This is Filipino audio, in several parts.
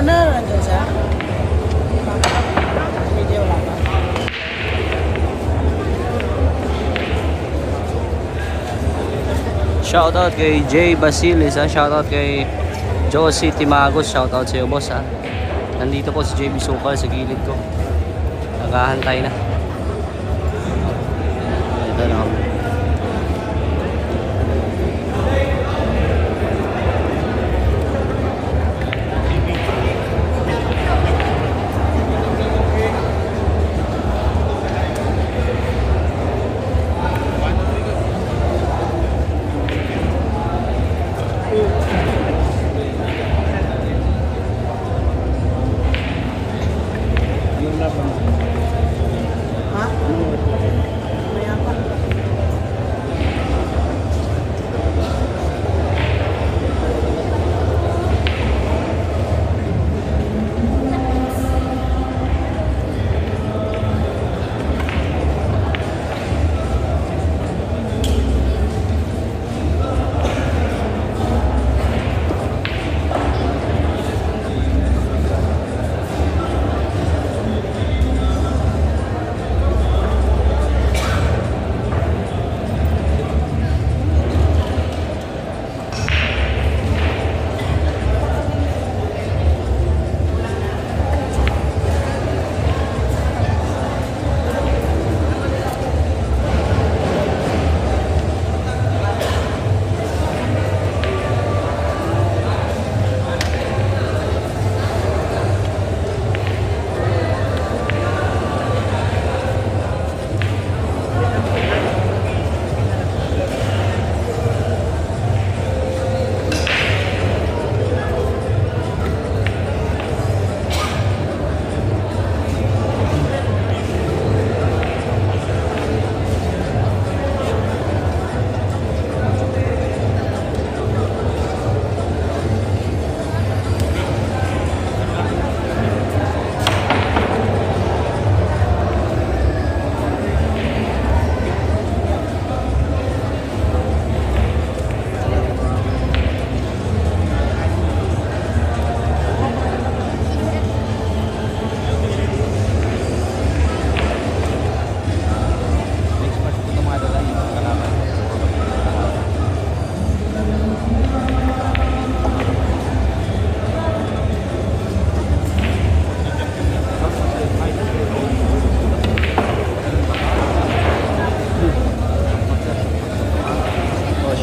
na, nandiyan siya. Video wala pa. Shoutout kay Jay Basilis, ha? Shoutout kay Josie Timagos. Shoutout sa iyo, boss, ha? Nandito po si JB Sukal sa gilid ko. Naghahantay na. Ito na. Ha? Maya pa.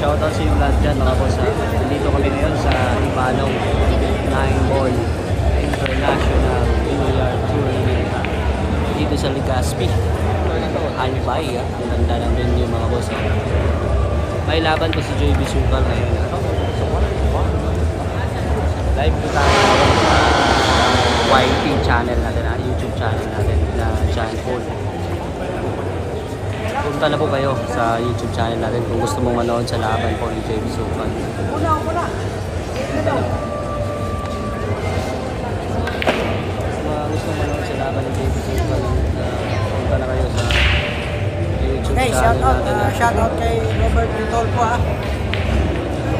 Shoutout sa yung lahat dyan, mga boss, ha? Dito kami ngayon sa Ibanong 9-Ball International Billiard Tournament, ha? Dito sa Legazpi, Albay, ha? Ang ganda ng venue, mga boss, ha? May laban po si JB Sukal ngayon, ha? Live po tayo sa YT channel natin, ha? YouTube channel natin na John Paul. Punta na po kayo sa YouTube channel natin kung gusto mong manood sa laban po ni JB Sukal. Una. Mga gusto manood sa laban ni JB Sukal, punta na kayo sa YouTube Okay, channel natin. shoutout kay Robert Vitolpo, ha.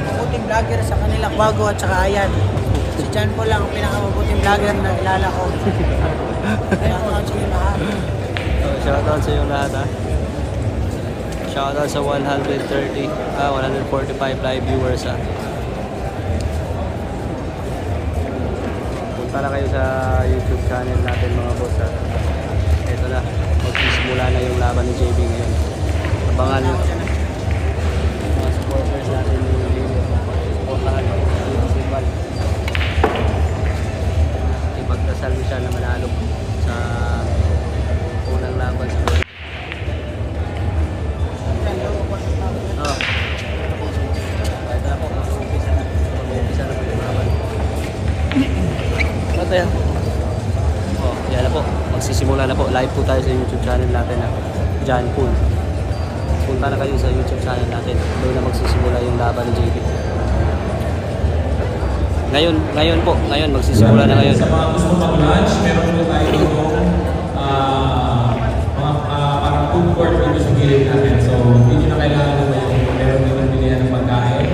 Mabuting vlogger sa kanila, Bago at saka Ayan. Si John Paul lang ang pinakamabuting vlogger na kilala ko. Shoutout sa inyo lahat. Shoutout sa iyo lahat, ha. Shoutout sa 145 live viewers, ha. Punta na kayo sa YouTube channel natin, mga boss, ha. Ito na, magsisimula na yung laban ni JB ngayon. Abangan nyo mga supporters natin yung video. Supportahan nyo yung Sukal. Ipagdasal mo siya na manalo sa unang laban sa Lord. Oh. Ito na po, mag-umpisa na. Mag-umpisa na po yung laban. Ito yan. Oh, yan na po. Magsisimula na po. Live po tayo sa YouTube channel natin, ha. John Paul. Punta na kayo sa YouTube channel natin. Doon na magsisimula yung laban ni JB. Ngayon po. Ngayon, magsisimula na ngayon. Sa mga gusto mag-lunch, meron po tayo mga parang food court dito sa gilid natin. So, hindi nyo na kailangan lumayo. Meron naman bilihan ng pagkain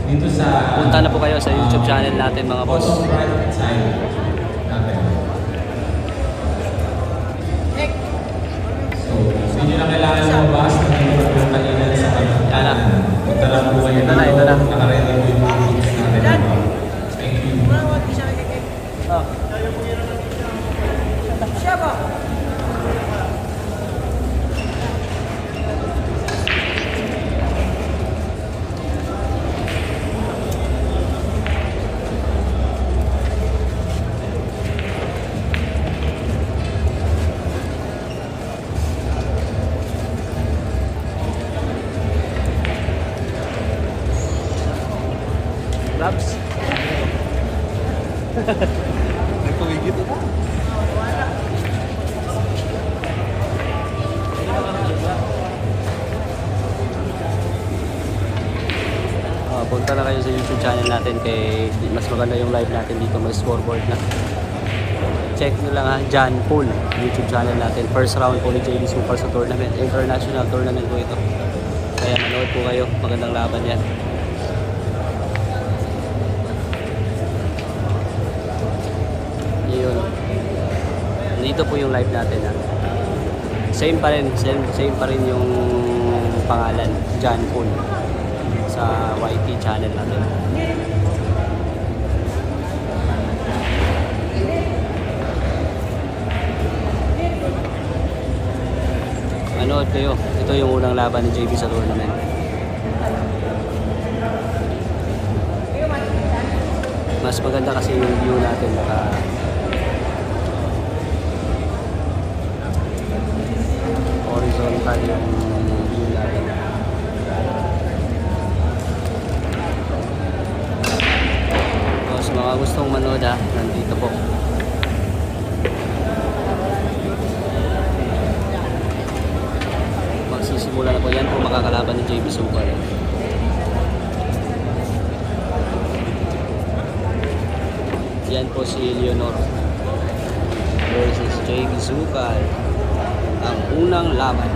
dito sa... Punta na po kayo sa YouTube channel natin, mga boss. Right side. nyo na kailangan lumabas. Nandito na po yung kanina sa pagkakaan. Punta lang po kayo. Ito na. Nakaready po yung books natin. Thank you. Oh. Siya ba? Labs. Nagpumigit. Punta na kayo sa YouTube channel natin kay mas maganda yung live natin dito, may scoreboard na. Check nyo lang ha, John Paul, YouTube channel natin. First round po ni JB Super sa tournament, international tournament po ito. Kaya manood po kayo, magandang laban yan. Yun. Dito po yung live natin ha. Same pa rin yung pangalan, John Paul sa YT channel natin. Manood kayo. Ito yung unang laban ni JB sa tournament. Mas maganda kasi yung view natin, horizontal yung view natin. So, sa mga gustong manood ha, nandito po. Magsisimula na po yan po, makakalaban ni JB Super. Yan po si Leonor versus JB Super, ang unang laban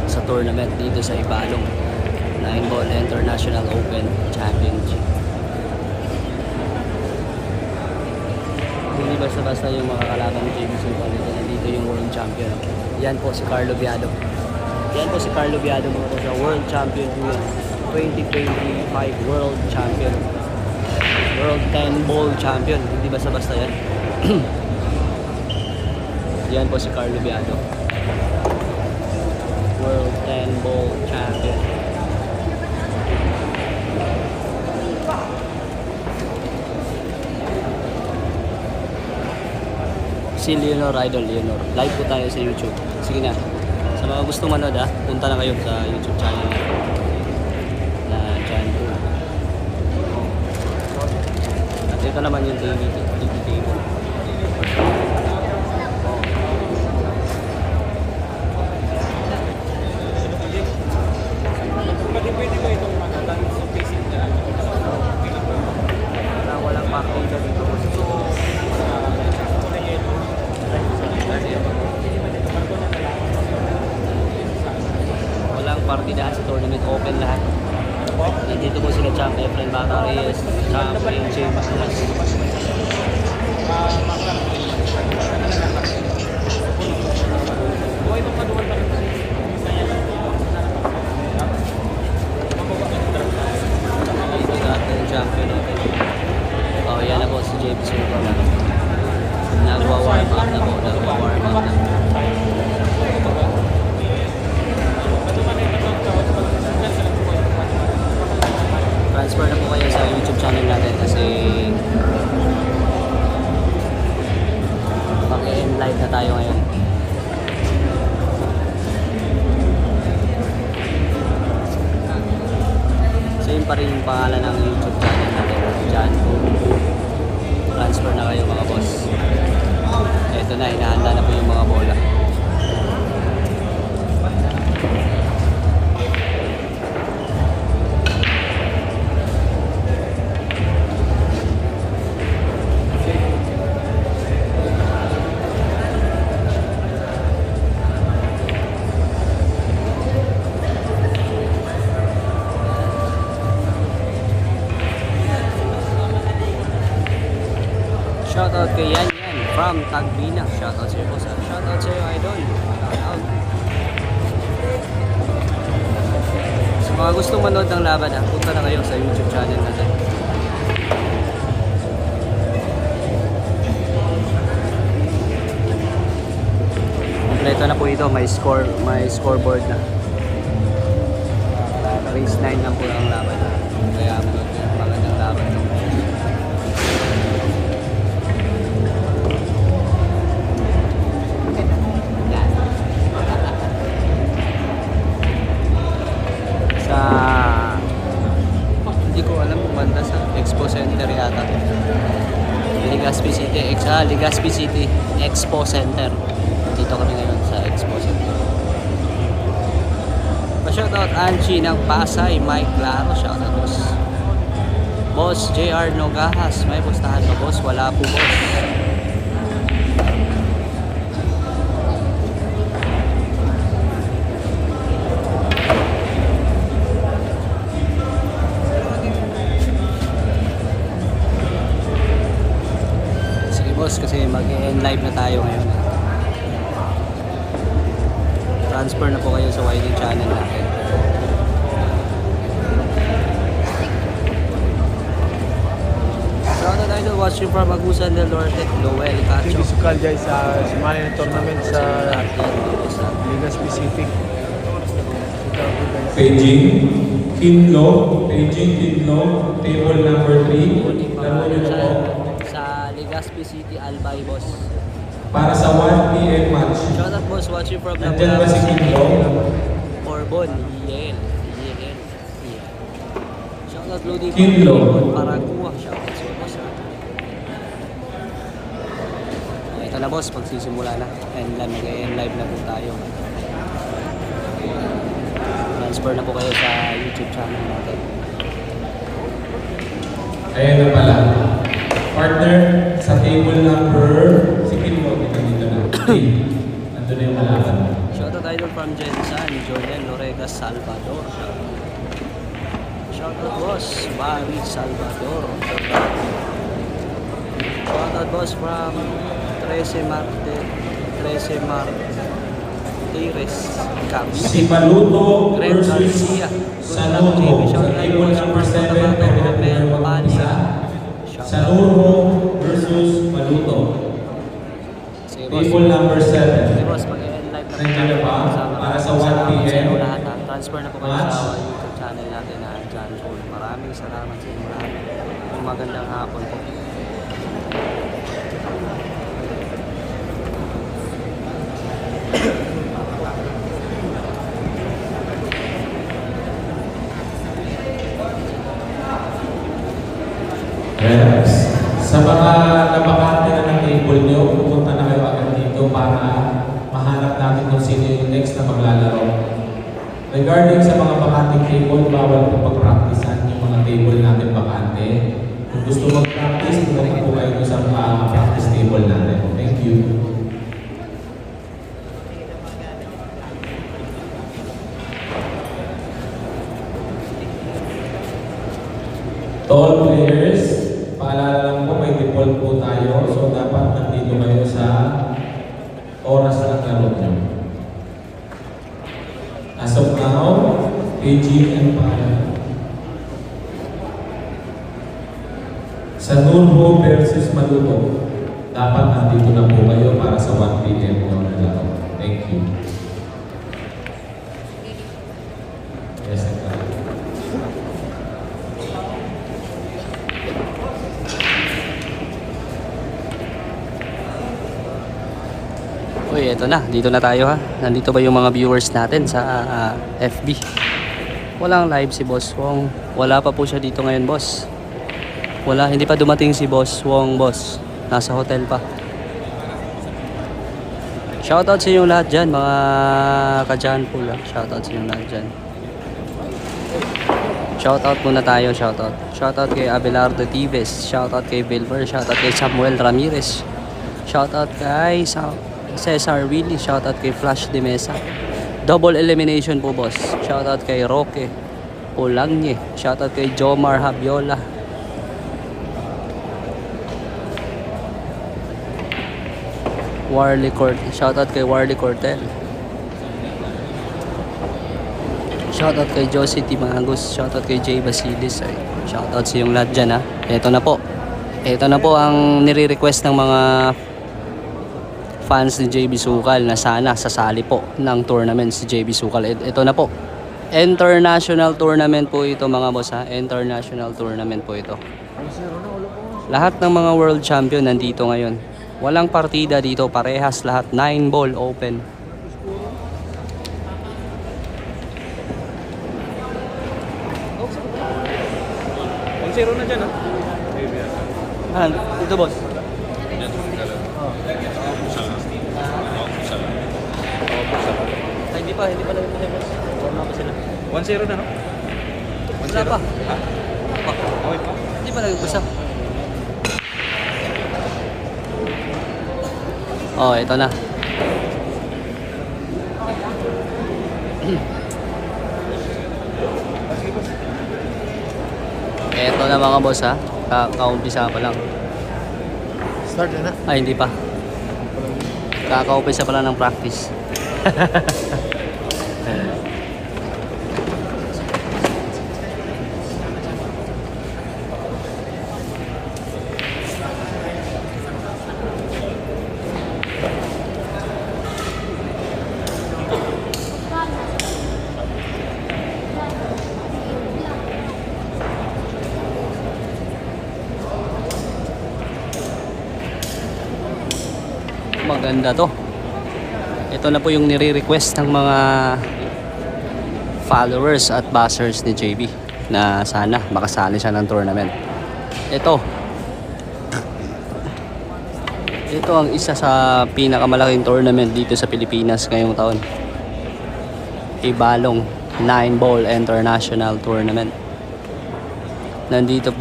sa tournament dito sa Ibalong 9-Ball International Open Championship. Hindi basta-basta yung makakalaban ni JB Super dito. Nandito yung World Champion. Yan po si Carlo Biado. Yan po si Carlo Biado, mga po sa World Champion 2025 World Champion. World 10-Ball Champion. Hindi basta-basta yan. Yan po si Carlo Biado. World 10-Ball Champion. Si Leonor, Idol Leonor. Live po tayo sa YouTube. Sige na. Sa mga gustong manood ha, punta na kayo sa YouTube channel na John Paul. At ito naman yung TV table. Walang parking dito. Walang partidahan sa tournament, open lahat. Nandito po sila Champ Efren Bata Reyes, Champ James Mas. Ito natin yung champion natin. Oh, yan na po si JB Super na. Nagwa-warm up na po, nagwa-warm up na. Transfer na po kayo sa YouTube channel natin kasi pag-end live na tayo ngayon. Same pa rin yung pangalan ng YouTube channel natin, John Paul. Transfer na kayo mga boss. Ito na, hinahanda na po yung mga bola. Shoutout kay Yan Yan from Tagbina. Shoutout sa iyo po, sir. Shoutout sa iyo, idol. Shoutout. Mga gustong manood ng laban punta na kayo sa YouTube channel natin. Kompleto na po ito, may scoreboard na. Race 9 lang po ang laban. Kaya magandang laban. Sa hindi ko alam kung banda sa Expo Center yata. Legazpi City Expo Center. Dito kami ngayon sa Expo Center. Pa-shoutout Angie ng Pasay, Mike Claro, shoutout boss. Boss JR Nogahas, may pustahan ba boss? Wala po boss. Sige boss, kasi mag-end live na tayo ngayon. Transfer na po kayo sa YT channel natin. Shoutout idol watching from Agusan del Norte, Noel Cacho. Hindi sukal guys sa Simani na tournament sa Legazpi City. Beijing, Kinlo, table number 3. Laro nyo na po. Sa Legazpi City, Albay boss. Para sa 1 PM match. Shoutout boss watching from Nandyan ba si Kinlo? Corbon, Yel. Shoutout Lodi Kinlo. Paraguay. Shoutout sa boss. Ito na boss, pagsisimula na. Mag-end live na po tayo. Transfer na po kayo sa YouTube channel natin. Ayan na pala. Partner, sa table number, si Kinlo, dito na. Nandun na yung malaban. Shoutout idol from Jensan, Jordan Loregas, Salvador. Shoutout boss, Barry Salvador. Shoutout boss from 13 Martires, Cavite. Si Maluto Greg versus Garcia. Sanurro. Sa table number 7, pwede na tayo mag-isa. Sanurro versus Maluto. Sige boss. Table number 7. Sige boss, mag-end live na po Nandiyan na ba? Para sa 1 Salamat sa PM. inyo lahat ha. Transfer na po kayo Match. sa YouTube channel natin na John Paul. Maraming salamat sa inyo lahat. Magandang hapon po. Relax. Sa mga nabakante na ng table nyo, pupunta na kayo agad dito para mahanap natin kung sino yung next na maglalaro. Regarding sa mga bakanting table, bawal po pag-practicean yung mga table natin bakante. Kung gusto mag-practice, pumunta po kayo sa practice table natin. Thank you. To all players, paalala lang po, may default po tayo. So, dapat nandito kayo sa oras ng laro nyo. As of now, Beijing and Pala. Sanurro versus Maluto. Dapat nandito na po kayo para sa 1 PM na laro. Thank you. Yes, sir. Uy, eto na. Dito na tayo ha. Nandito ba yung mga viewers natin sa FB? Walang live si Boss Wong. Wala pa po siya dito ngayon, boss. Wala, hindi pa dumating si Boss Wong, boss. Nasa hotel pa. Shoutout sa inyo lahat dyan, mga ka-John Paul. Shoutout sa inyo lahat dyan. Shoutout muna tayo, shoutout. Shoutout kay Abelardo Tives. Shoutout kay Bilber. Shoutout kay Samuel Ramirez. Shoutout kay Cesar Willie. Shoutout kay Flash de Mesa. Double elimination po, boss. Shoutout kay Roque Olangye. Shoutout kay Jomar Habiola. Shoutout kay Warley Cortel. Shoutout kay Josie Timagos. Shoutout kay Jay Basilis. Ay, shoutout sa yung lahat dyan ha. Ito na po. Ito na po ang nire-request ng mga fans ni JB Sukal na sana sasali po ng tournament si JB Sukal. Ito na po. International tournament po ito mga boss ha. International tournament po ito. Lahat ng mga world champion nandito ngayon. Walang partida dito. Parehas lahat. 9 ball open. Zero na dyan, ha? Ito boss. Ay, hindi pa lang ito boss. Forma pa sila. 1-0 na, no? Wala pa. Ha? Okay pa. Hindi pa lang ito. Oh, ito na. Ito na mga boss ha. Kaumpisa pa lang. Start na. Ay, hindi pa. Kakaumpisa pa lang ng practice. Maganda to. Ito na po yung nire-request ng mga followers at bashers ni JB na sana makasali siya ng tournament. Ito ang isa sa pinakamalaking tournament dito sa Pilipinas ngayong taon. Ibalong 9 Ball International Tournament. Nandito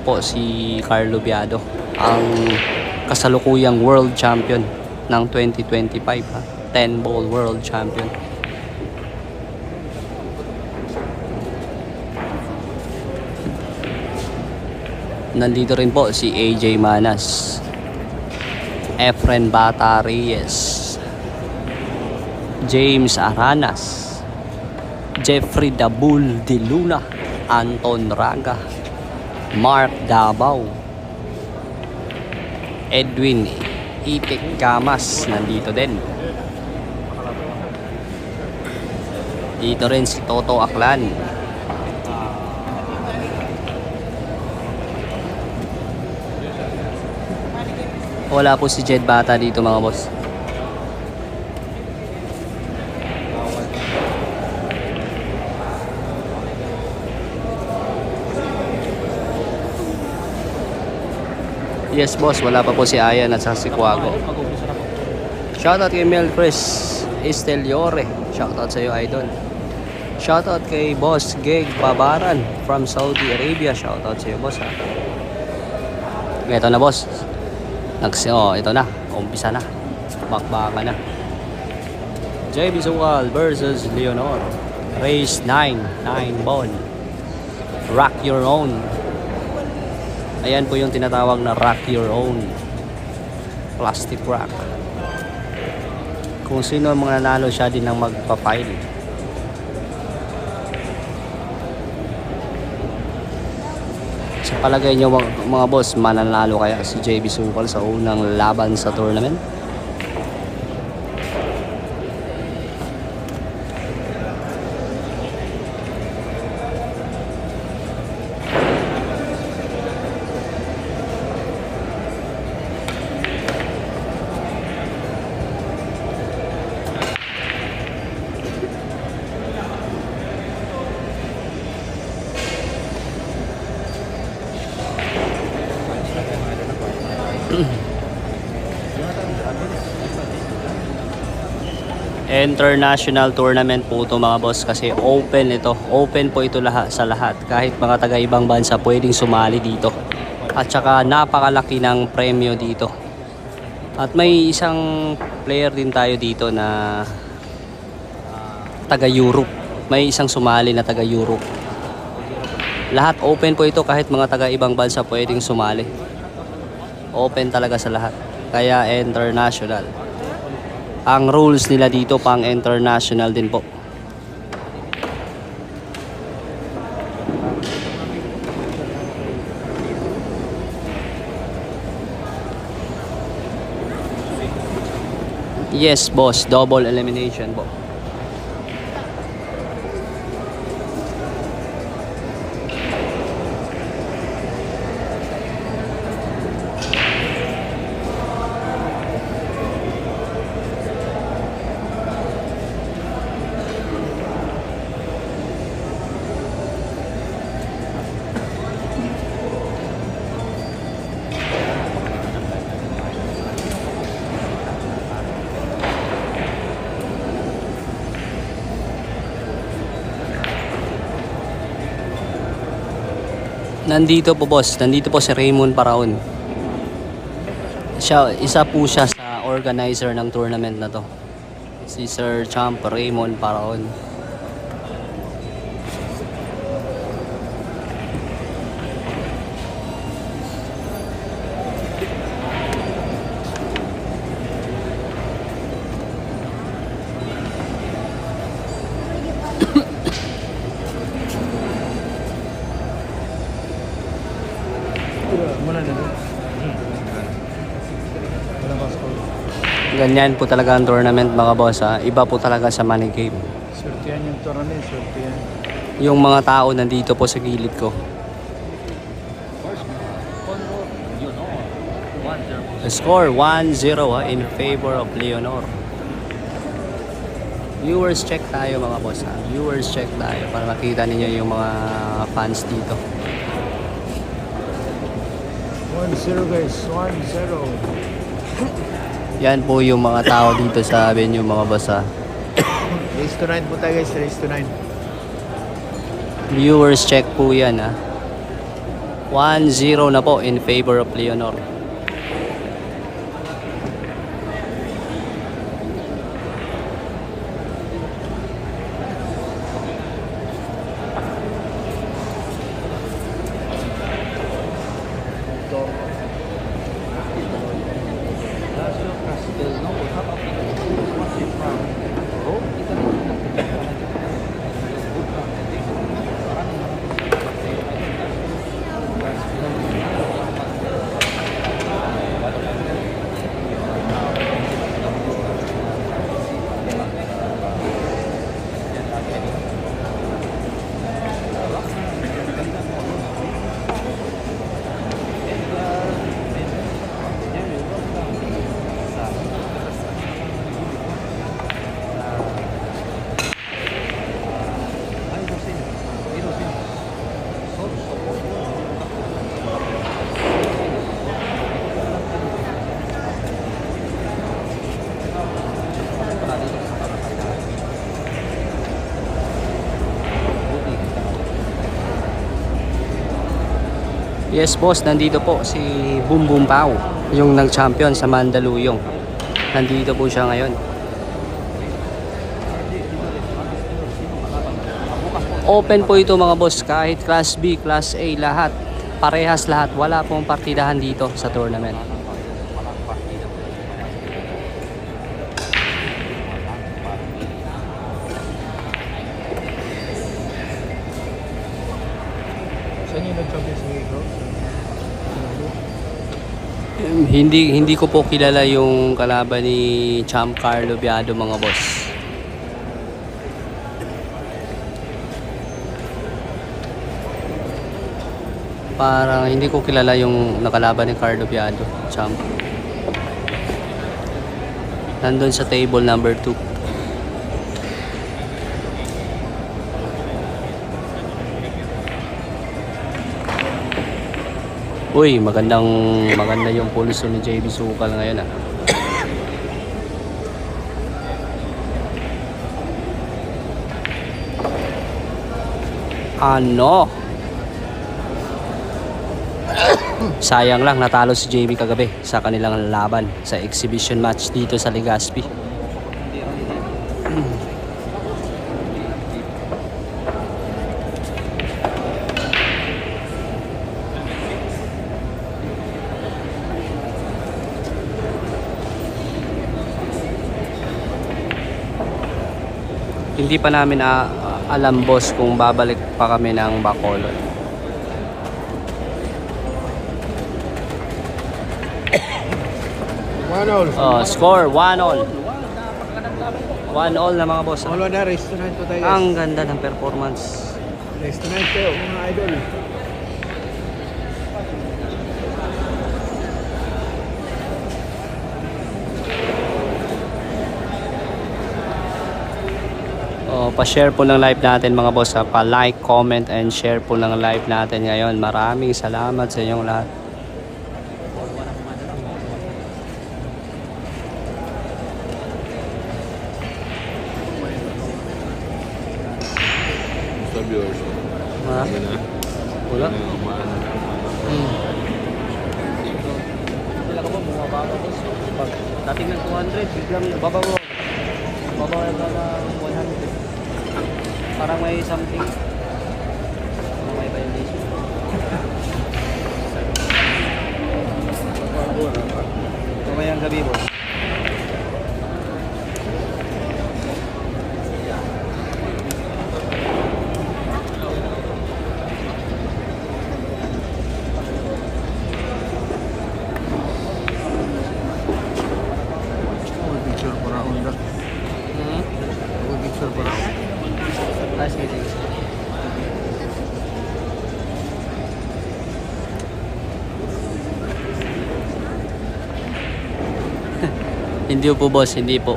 po si Carlo Biado, ang kasalukuyang world champion ng 2025 ha? 10 ball world champion. Nandito rin po si AJ Manas, Efren Bata Reyes, James Aranas, Jeffrey Dabul de Luna, Anton Raga, Mark Davao, Edwin Itik Gamas nandito din. Dito rin si Toto Aklan. Wala po si Jed Bata dito mga boss. Yes boss, wala pa po si Ayan at si Kuago. Shoutout kay Mel Chris Esteliore. Shoutout sa iyo idol. Shoutout kay Boss Geg Babaran from Saudi Arabia. Shoutout sa iyo boss ha. Ito na boss. Ito na. Umpisa na. Bakbaka na. JB Sukal versus Leonor. Race 9 ball. Rock your own. Ayan po yung tinatawag na rock your own plastic rock. Kung sino ang mga nanalo, siya din ang magpa-file. Sa palagay nyo mga boss, mananalo kaya si JB Sukal sa unang laban sa tournament? International tournament po ito mga boss kasi open ito. Open po ito sa lahat. Kahit mga taga-ibang bansa pwedeng sumali dito. At saka napakalaki ng premyo dito. At may isang player din tayo dito na taga-Europe. May isang sumali na taga-Europe. Lahat open po ito, kahit mga taga-ibang bansa pwedeng sumali. Open talaga sa lahat. Kaya international. Ang rules nila dito pang international din po. Yes, boss. Double elimination po. Nandito po boss, nandito po si Raymond Paraon. Isa po siya sa organizer ng tournament na to. Si Sir Champ Raymond Paraon. Muna na doon. Wala pa score. Ganyan po talaga ang tournament mga boss ha. Iba po talaga sa money game. Swertihan yung tournament, swertihan. Yung mga tao nandito po sa gilid ko. The score 1-0 in favor of Leonor. Viewers check tayo mga boss ha. Viewers check tayo para makita ninyo yung mga fans dito. 1-0 guys, 1-0. Yan po yung mga tao dito sa venue mga boss ha. Race to 9 po tayo guys, race to 9. Viewers check po yan ha. 1-0 na po in favor of Leonor. Yes boss, nandito po si Boom Boom Pao, yung nag-champion sa Mandaluyong. Nandito po siya ngayon. Open po ito mga boss, kahit Class B, Class A, lahat. Parehas lahat, wala pong partidahan dito sa tournament. Saan yung nag-champion sa Mexico? Hindi ko po kilala yung kalaban ni Champ Carlo Biado mga boss. Parang hindi ko kilala yung nakalaban ni Carlo Biado, Champ. Nandun sa table number 2. Uy, maganda yung pulso ni JB Sukal ngayon ah. Ano? Sayang lang natalo si JB kagabi sa kanilang laban sa exhibition match dito sa Legazpi. Hindi pa namin alam boss kung babalik pa kami ng Bacolod. Oh, score 1-1. 1-1 na mga boss. Wala na, race tonight po tayo. Ang ganda ng performance. Race tonight kayo, mga idol. Oh, pa-share po ng live natin mga boss. Pa-like, comment, and share po ng live natin ngayon. Maraming salamat sa inyong lahat. Sa viewers. Ha? Wala? Sila ka ba bumaba ko boss? Pag dating ng 200, biglang babago. Babago na ng 100. Parang may something. May violation. Mamayang gabi boss. Picture po na Honda. Picture po na. Sige, sige. Hindi po boss, hindi po.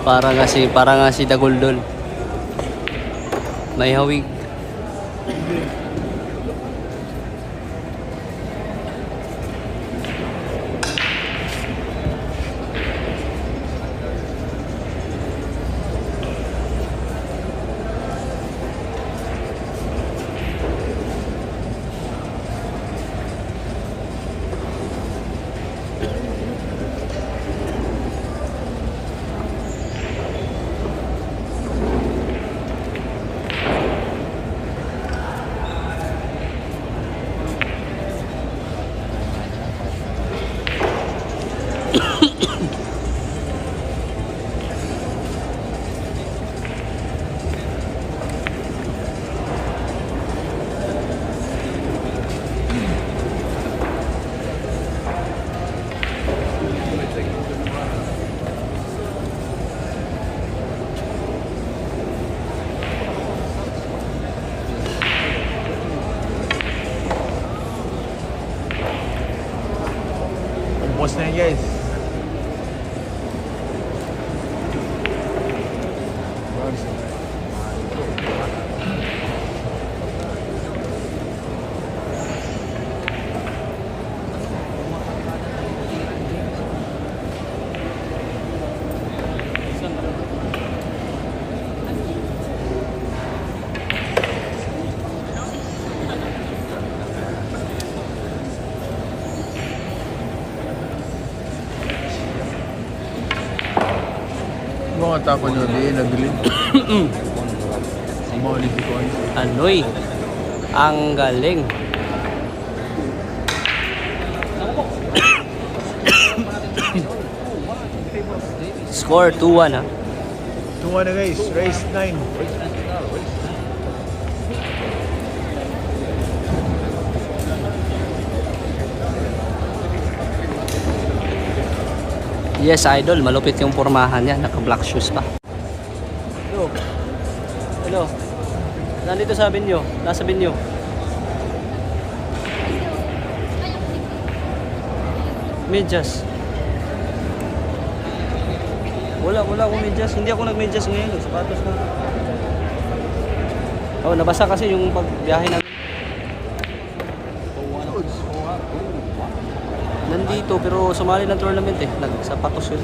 Parang nga si Dagol doon. May hawig. Boss na yan guys. Mga tapo nyo, di nabilin. Mga ulit ko ay. Anoy. Ang galing. Score 2-1 ha. Tunga na guys, race 9. Yes, idol. Malupit yung pormahan niya. Naka-black shoes pa. Hello. Hello. Nandito sa binyo. Nasa binyo. Medyas. Wala akong medyas. Hindi ako nag-medyas ngayon. Sapatos na. Oh, nabasa kasi yung pagbiyahe namin. Nandito pero sumali ng tournament eh. Nagsapatos yun.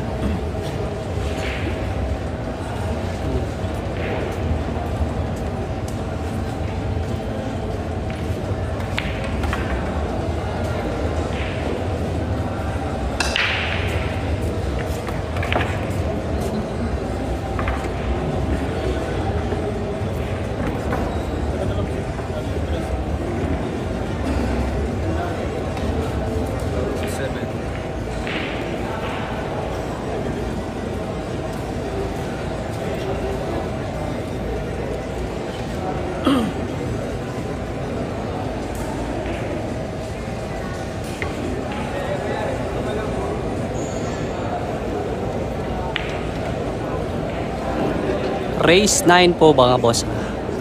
Race 9 po mga boss.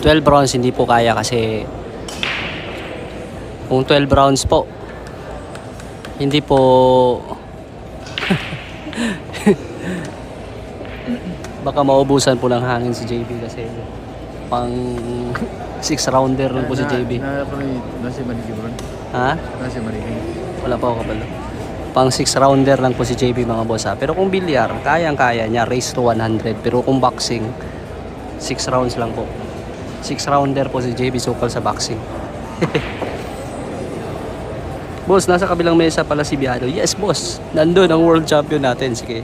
12 rounds hindi po kaya kasi kung 12 rounds po hindi po baka maubusan po ng hangin si JB kasi pang 6 rounder lang po si JB. Nasi Maniki bro. Ha? Nasi Maniki. Wala pa ako kabalo. Pang 6 rounder lang po si JB mga boss ha. Pero kung bilyar, kayang-kaya niya race to 100. Pero kung boxing, 6 rounds lang po. 6 rounder po si JB Sukal sa boxing. Boss, nasa kabilang mesa pala si Biado. Yes, boss. Nandun ang world champion natin. Sige.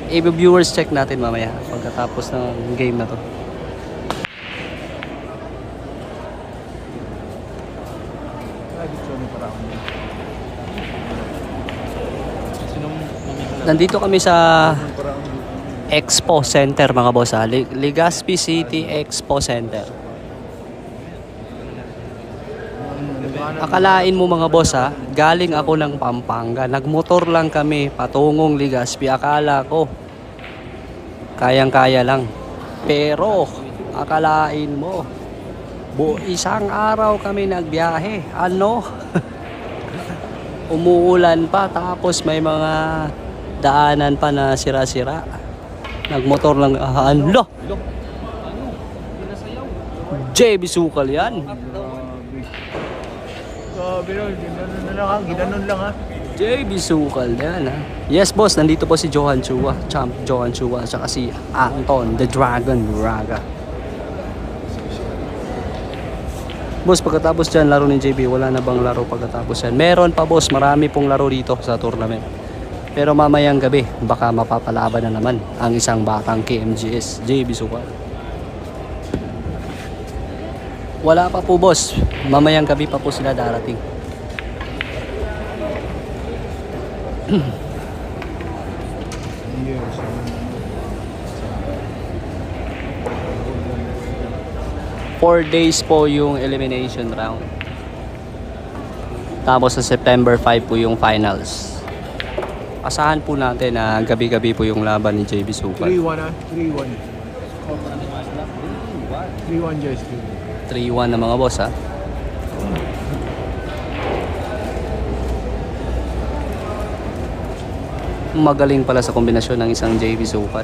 viewers check natin mamaya pagkatapos ng game na to. Nandito kami sa Expo Center mga boss ha. Legazpi City Expo Center. Akalain mo mga boss ha, galing ako ng Pampanga. Nagmotor lang kami patungong Legazpi. Akala ko kayang-kaya lang. Pero akalain mo, isang araw kami nagbiyahe. Ano? Umuulan pa tapos may mga daanan pa na sira-sira. Nagmotor lang. Ano? JB Sukal yan. Ginanon lang ha. JB Sukal yan ha. Yes boss, nandito po si Johan Chua. Champ Johan Chua. At si Anton the Dragon Raga. Boss, pagkatapos dyan laro ni JB, wala na bang laro pagkatapos yan? Meron pa boss, marami pong laro dito sa tournament. Pero mamayang gabi, baka mapapalaban na naman ang isang batang KMGS, JB Sukal. Wala pa po boss, mamayang gabi pa po sila darating. Four days po yung elimination round. Tapos sa September 5 po yung finals. Asahan po natin na gabi-gabi po yung laban ni JB Sukal. 3-1 ha. 3-1. 3-1 guys. 3-1 na mga boss ha. Magaling pala sa kombinasyon ng isang JB Sukal.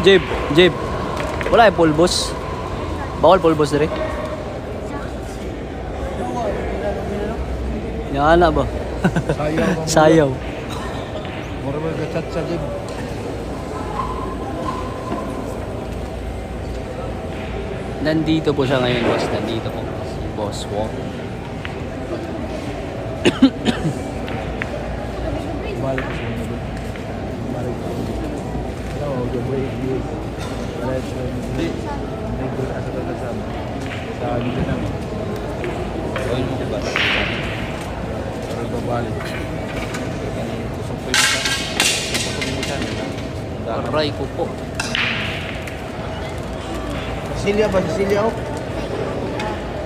Jeb, wala yung pulbos. Bawal pulbos dire. Yan na ba? Sayaw. Mura mo gachat sa gym. Nandito po siya ngayon boss. Nandito po si Boss Wong. Balik ko siya. Balik ko. No, break you. Let's hindi ko asa talaga sa dito na. Gawin mo ba? Para babalik. Kusog pa yun siya. Kusog mo siya. Aray ko po. Cecilia ba? Cecilia oh?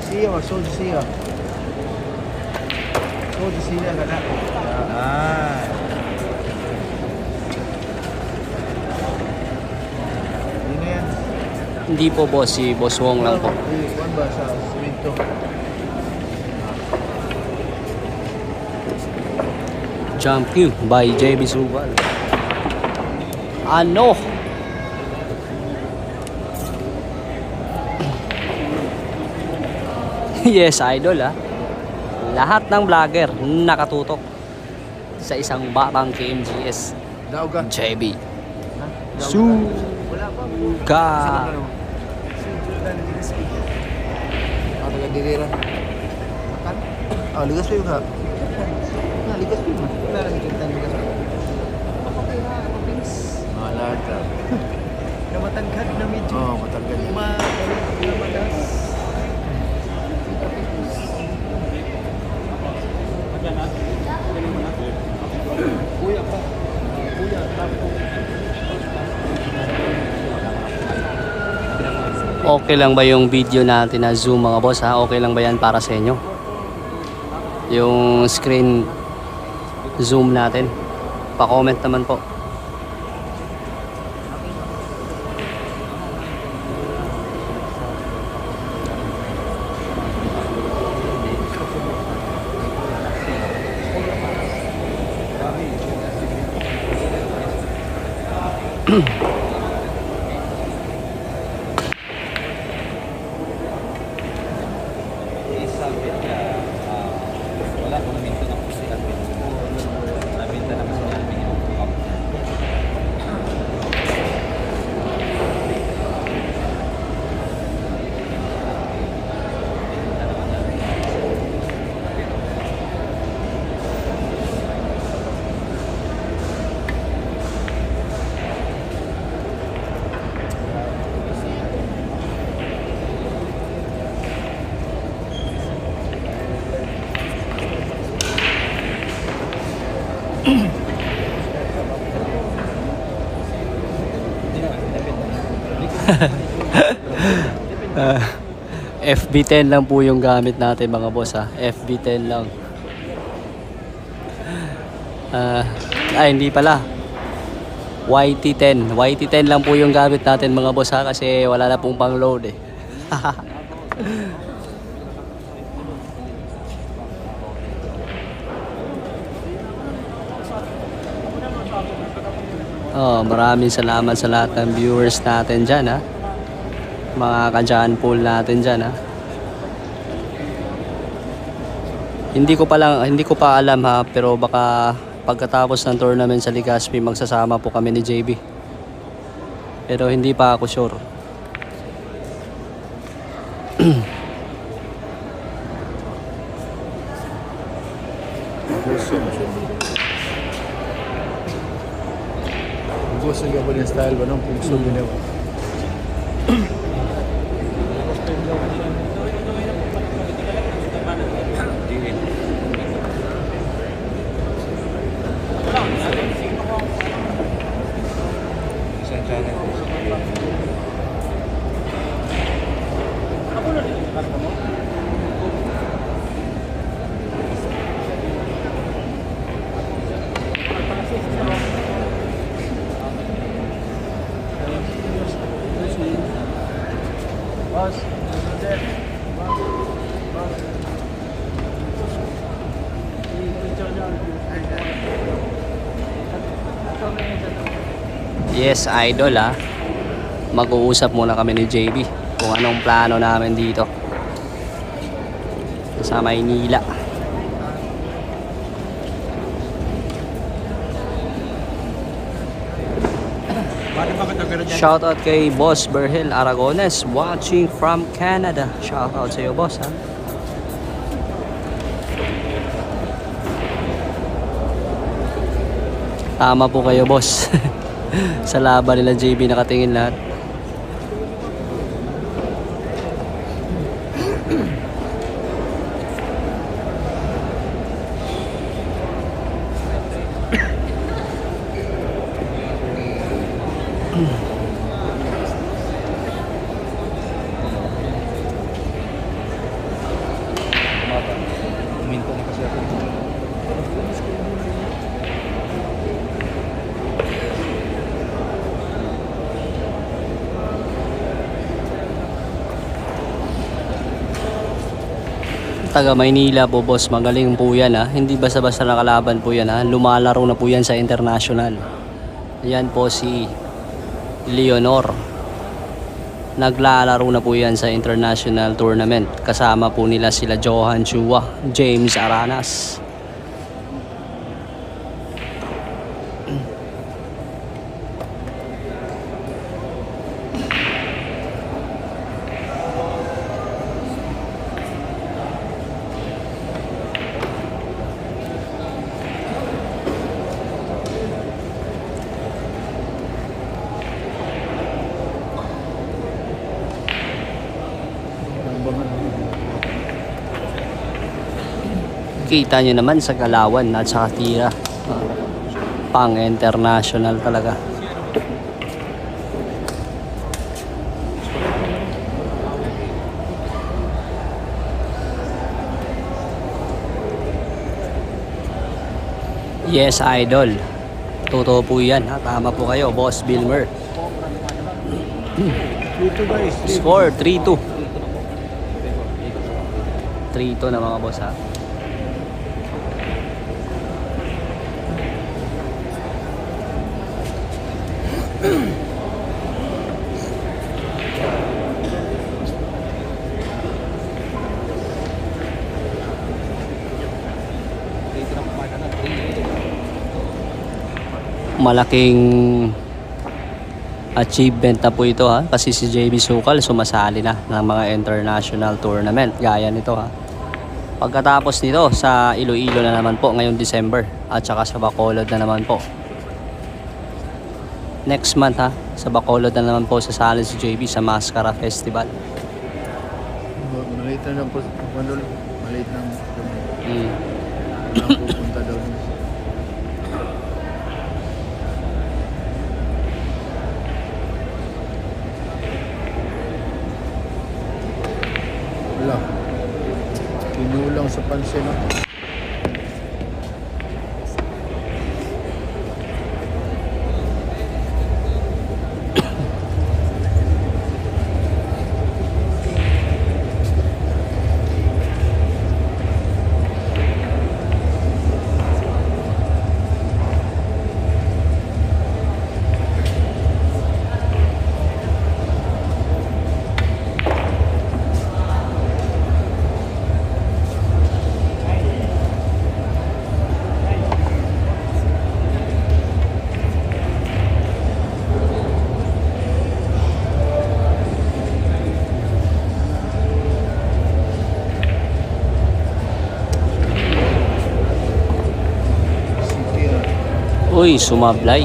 Cecilia ba? So Cecilia. So Cecilia ka na. Ah. Hindi po boss, si Boss Wong lang po. Iwan ba sa simento? Jump Q by JB Sukal. Ano? Yes, idol ha. Lahat ng vlogger nakatutok sa isang batang KMGS. Daog ka? JB Wala pa. Sukal. Taga Dilira. Ah, ligas pa yun nga. Ligas pa yun nga. Meron kita nila sa Ah, lahat ka. na matangkad na medyo. Oo, matanggal yun. Madas. Okay lang ba yung video natin na zoom mga boss ha? Okay lang ba yan para sa inyo? Yung screen zoom natin. Pa-comment naman po. Wala kung minto na po si Alvin. Nabinta naman si Alvin yung cup. FB10 lang po yung gamit natin mga boss ha. FB10 lang. Ay hindi pala. YT10. YT10 lang po yung gamit natin mga boss ha, kasi wala na pong pang load eh. Oh, maraming salamat sa lahat ng viewers natin dyan ha. Mga ka-John Paul natin dyan ha. Hindi ko pa alam ha, pero baka pagkatapos ng tournament sa Legazpi magsasama po kami ni JB. Pero hindi pa ako sure. Gusto nga po yung style ba nung pungso ginawa. Yes, idol ha. Mag-uusap muna kami ni JB kung anong plano namin dito sa Maynila. Shoutout kay Boss Berhel Aragones watching from Canada. Shoutout sa iyo boss ha. Tama po kayo boss. Sa laban nila JB nakatingin lahat. Minto na kasi ako. Taga Maynila po boss, magaling po yan ha. Hindi basta-basta nakalaban po yan ha. Lumalaro na po yan sa international. Yan po si Leonor. Naglalaro na po yan sa international tournament. Kasama po nila sila Johan Chua, James Aranas. Makikita nyo naman sa galawan at sa tira. Pang international talaga. Yes, idol. Totoo po yan. Ha? Tama po kayo, Boss Bilmer. Dito guys. Score 3-2. 3-2 na mga boss ha. Malaking achievement na po ito ha, kasi si JB Sukal sumasali na ng mga international tournament gaya nito ha. Pagkatapos nito sa Iloilo na naman po ngayong December at saka sa Bacolod na naman po next month ha. Sa Bacolod na naman po sasali si JB sa Mascara Festival. Maliit na lang po. Maliit lang. Walang pupunta daw. Wala. Pinulang sa pansin. Uy, sumablay.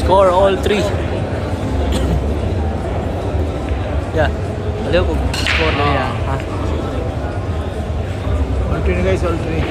Score all three. Yeah. Alam ko score na yan. Ha? All three na guys, all three.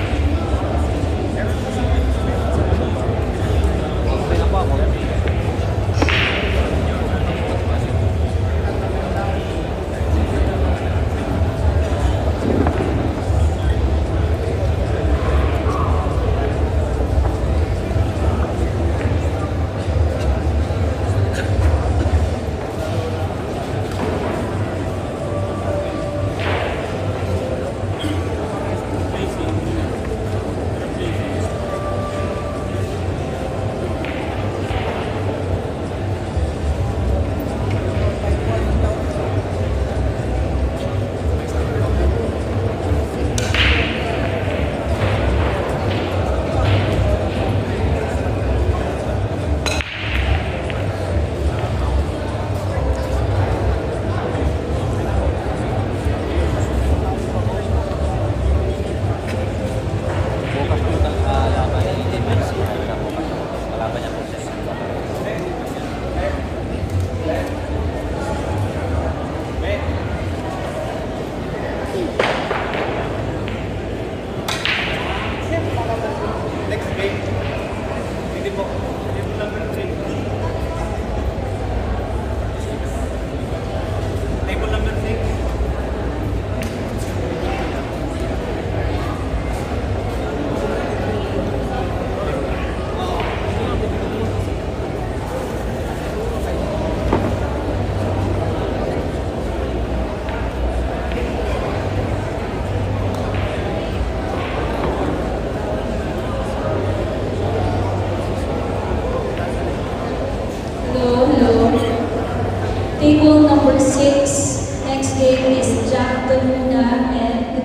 number 6, next game is Jack Luna and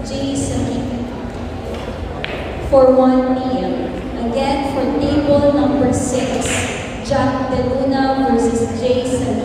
Jay Sakip for 1 p.m. Again, for table number 6, Jack De Luna versus Jay Sakip.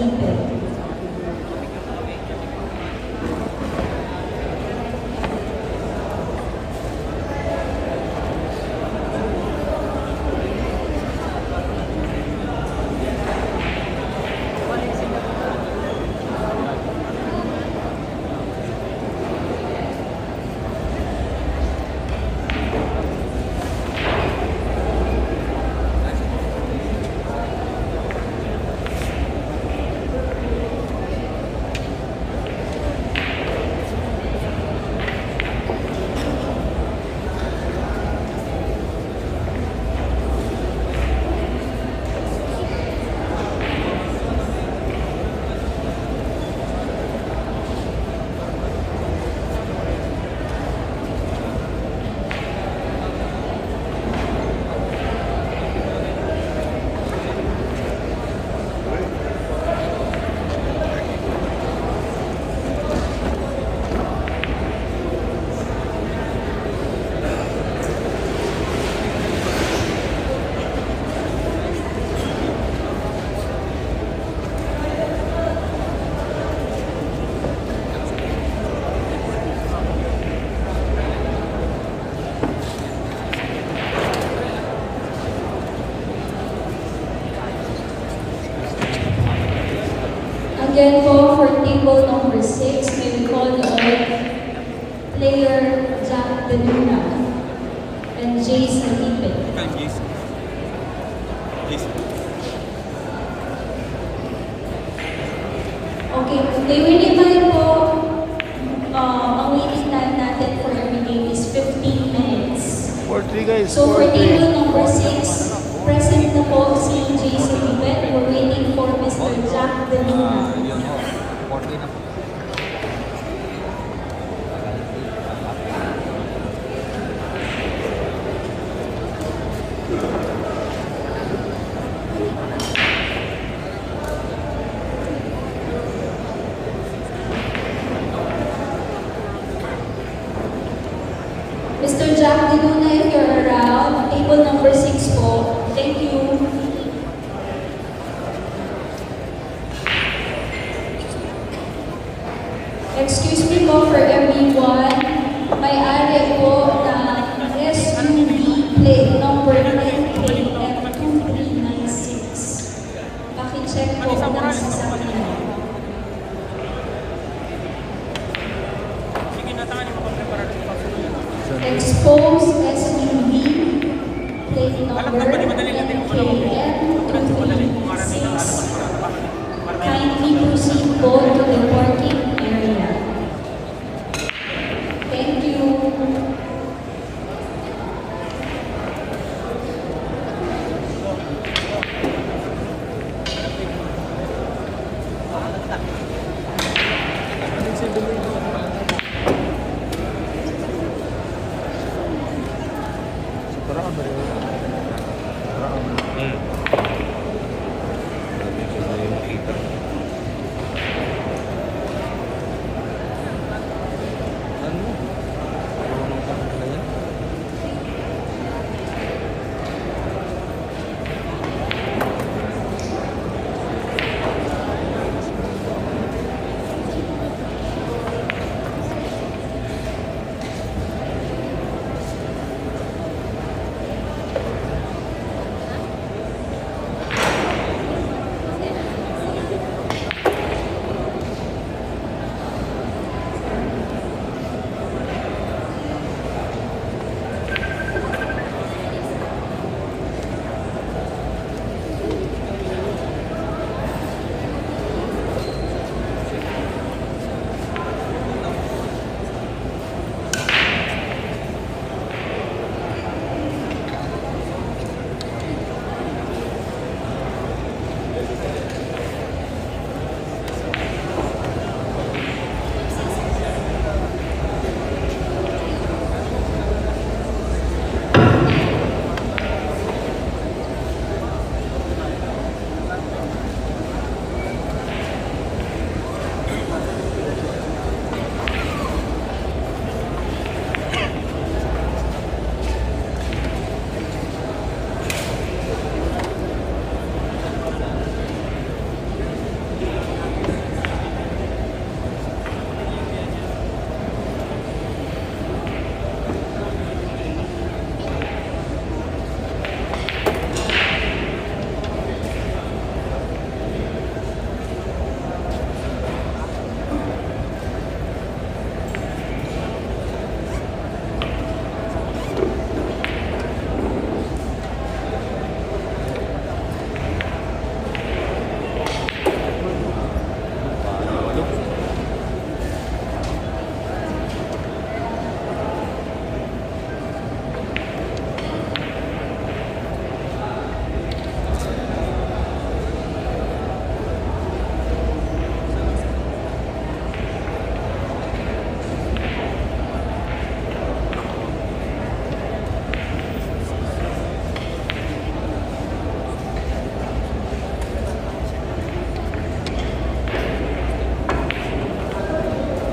Again po, for table number 6, may we call all player Jack De Luna and Jay Sakip. Okay, they will remind po, ang waiting time natin for every game is 15 minutes. 4-3 guys. So for 4-3. table number 6, present na po si Jay Sakip. We're waiting for Mr. Jack De Luna. Mr. Jack De Luna, if you're around, table number 6 po. Thank you. Excuse me po for everyone. May-ari po na SUV plate number 10KF2396. Pakicheck po ng sasakyan. Expose SUV plate number NKM2396. Kindly proceed po to the parking area. Thank you. Tara ka ba rin? Tara ka ba?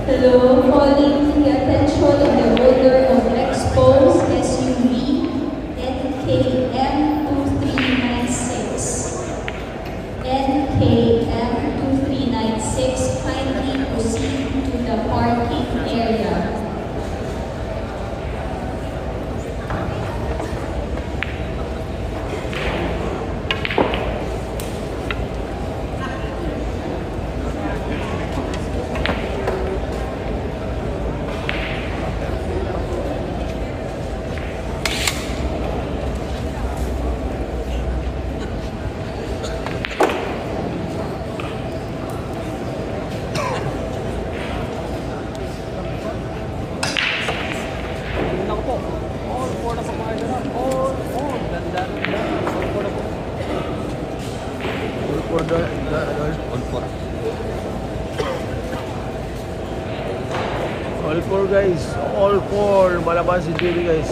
Hello, calling the attention of the owner of Expos SUV NKM2396. NKM2396, kindly proceed to the parking area. Lang po. All four na po mga ganap. All four. Ganda. All four na po. All for the guys. All four. All for guys. All for. Malaban si Jerry guys.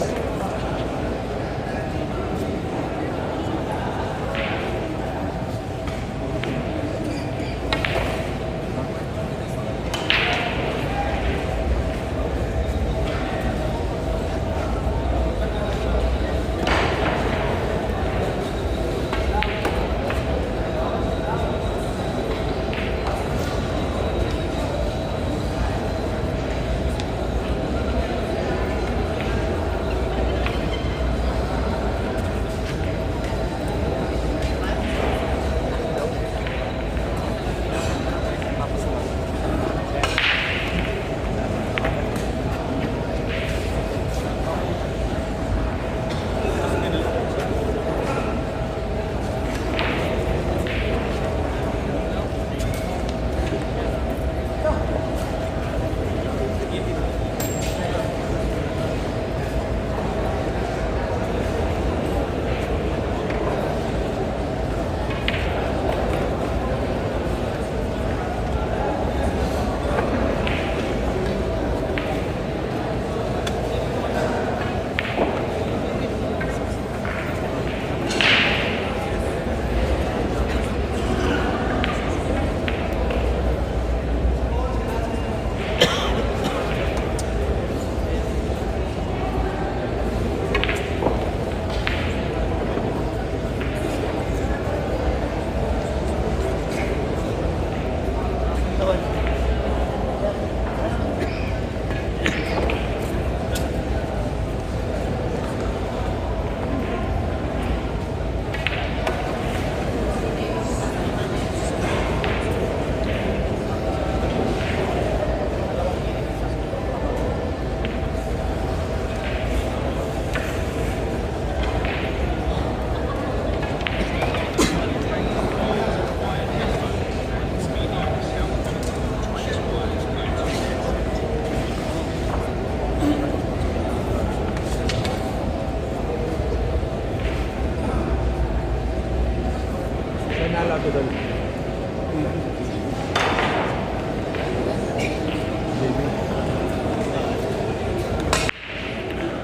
Nala ko doon.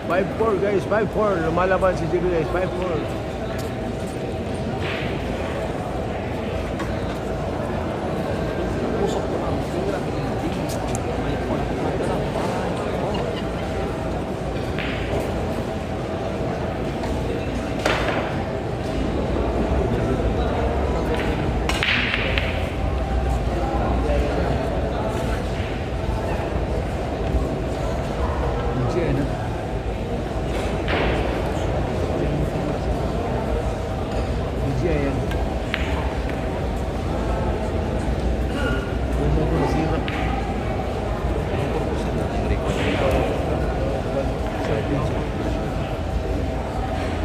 5-4 guys, 5-4. Lumalaban si Jerry guys, 5-4.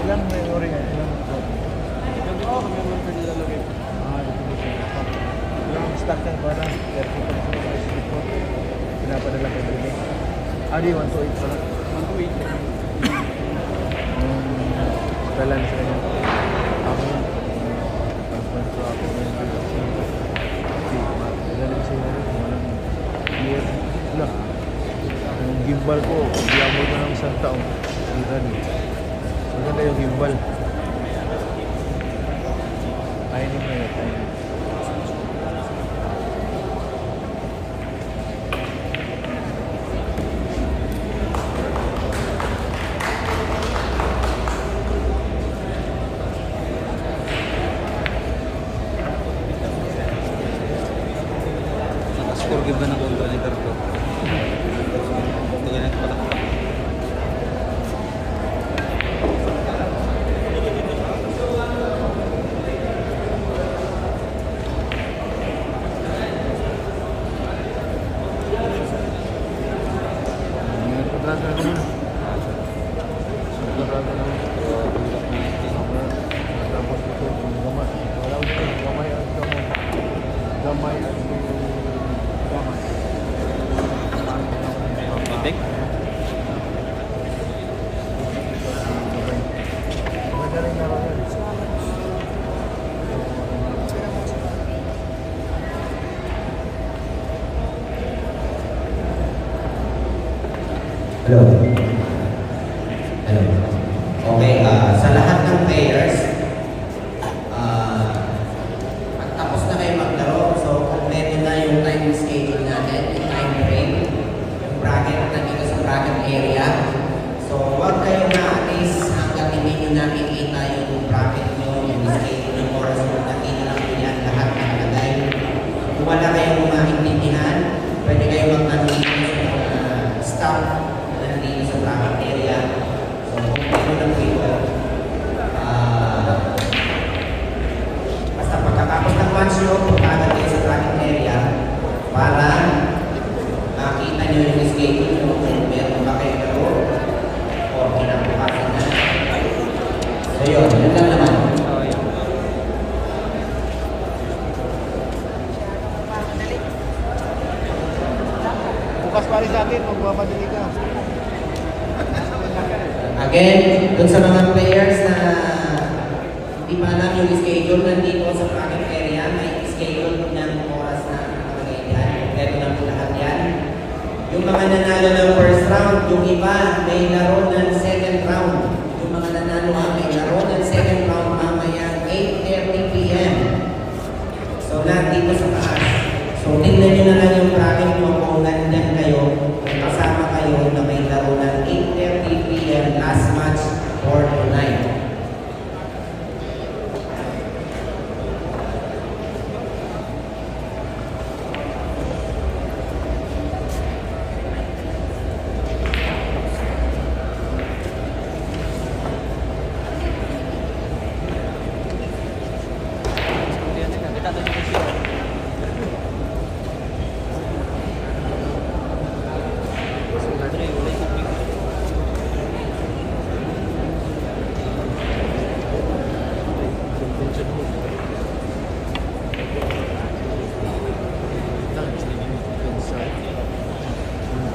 Ilang memory nga? Ilang stock yan para 30 pa sa mga isip ko. Pinapadala ko din. Ari, 128 pala. 128. Talan sa kanya. Ako yun. Pagpanto ako ngayon. Magaling siya na rin. Walang year. Wala. Yung gimbal ko, diamond ko ng isang taong. Sira din. Maganda yung gimbal. Tiny mo yun, tiny. score game na ng kontra ni Carto. Tingnan natin patak. Big. Hello. Hello. Okay, sa lahat ng players, pagtapos na kayo maglaro, so kompleto na yung time schedule natin, yung time frame, yung bracket nandito sa bracket area. So huwag kayong naalis hanggang hindi nyo nakikita yung bracket nyo, yung schedule, yung oras mo, nakita lang nyo yan, lahat nakalagay. Kung wala kayong maintindihan, pwede kayong magtanong sa staff nandito sa bracket area. So, kung lang dito, basta pagkatapos ng match nyo, punta agad kayo sa bracket area para makita nyo yung schedule nyo kung meron ba kayo laro o kinabukasan na. So, yun lang naman. Bukas pa rin sa atin, magpapadali ka. Again, dun sa mga players na hindi pa alam yung schedule nandito sa bracket area, may schedule ng oras na nakalagay dyan. Kompleto na po lahat yan. Yung mga nanalo ng first round, yung iba may laro ng second round. Yung mga nanalo may laro ng second round mamaya 8:30 p.m. So lahat dito sa taas. So tingnan nyo na lang yung bracket nyo kung nandyan kayo, kung kasama kayo na may laro ng 8:30 p.m. last match for tonight.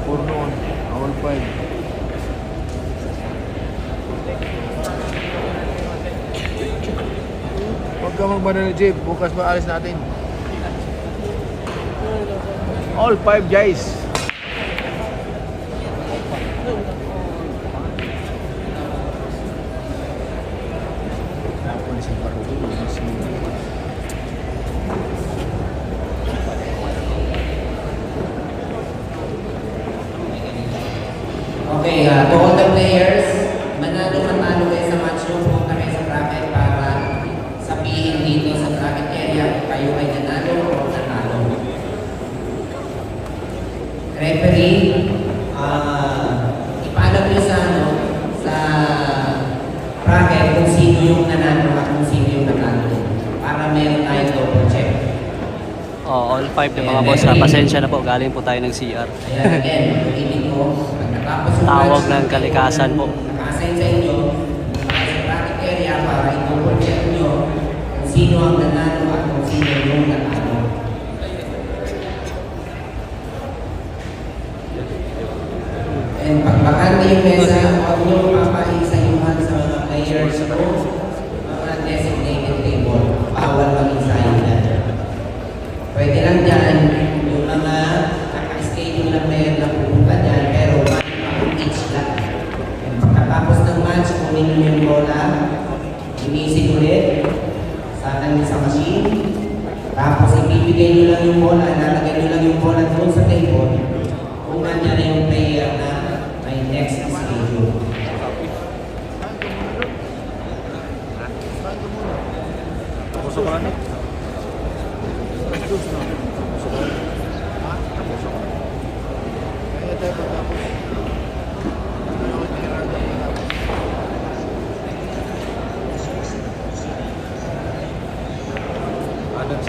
Puro on, all 5. Huwag ka magbanal, Jeep. Bukas ba alis natin? All 5 guys. Okay, to all the players, manalo kayo sa match nyo, punta kayo sa bracket para sabihin dito sa bracket area kung kayo ay nanalo o nanalo. Referee, ipaalam nyo sa bracket kung sino yung nanalo at kung sino yung nanalo para meron tayong double check. Oh, all 5 na mga boss. Pasensya na po. Galing po tayo ng CR. Ayan, again, ulitin ko, pagkatapos yung Tawag match, ng kalikasan po. naka-assign sa inyo, sa bracket area para i-double check nyo kung sino ang nanalo at kung sino yung nanalo. And pag bakante yung mesa, huwag nyo papaisayuhan sa mga players o mga designated table. Bawal mag-isayin yan. Pwede lang dyan yung mga naka-schedule na player na pupunta dyan, pero one each lang. And pagkatapos ng match, kunin nyo yung bola, inisin ulit sa machine, tapos ibibigay nyo lang yung bola, lalagay nyo lang yung bola doon sa table kung nandiyan na yung player na may next schedule. Gusto ko lang.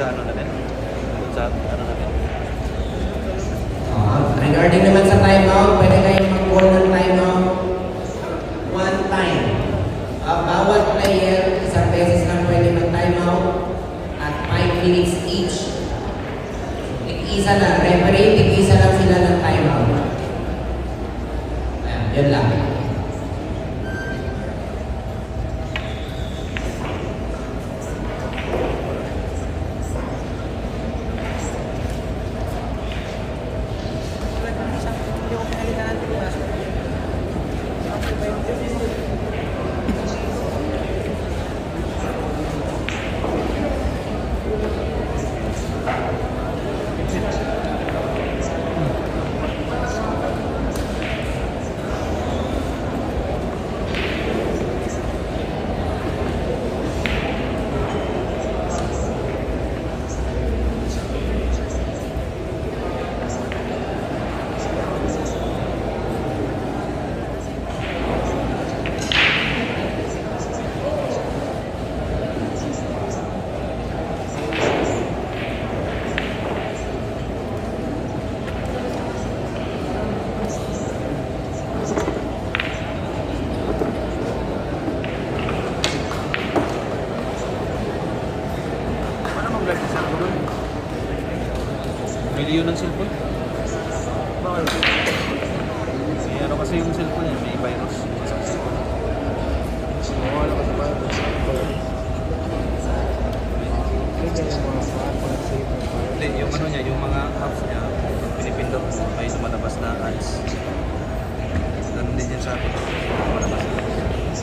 sa ano natin. Sa ano natin. Regarding naman sa timeout, pwede kayong mag-call ng timeout one time. Bawat player, isang beses lang pwede mag-timeout at 5 minutes each. Tig-isa na, referee, tig-isa lang sila ng timeout. Ayan, yun lang. Hindi ko pinalitan natin yung last one. Paano mag-vlog sa sarko doon? May liyo ng cellphone? Bakit? May ano kasi yung cellphone niya, may virus. Sa cellphone. Oo, alam ka sa virus. Hindi, yung ano niya, yung mga apps niya, pinipindot mo, may lumalabas na ads. Ganun din yan sa akin. Lumalabas na ads.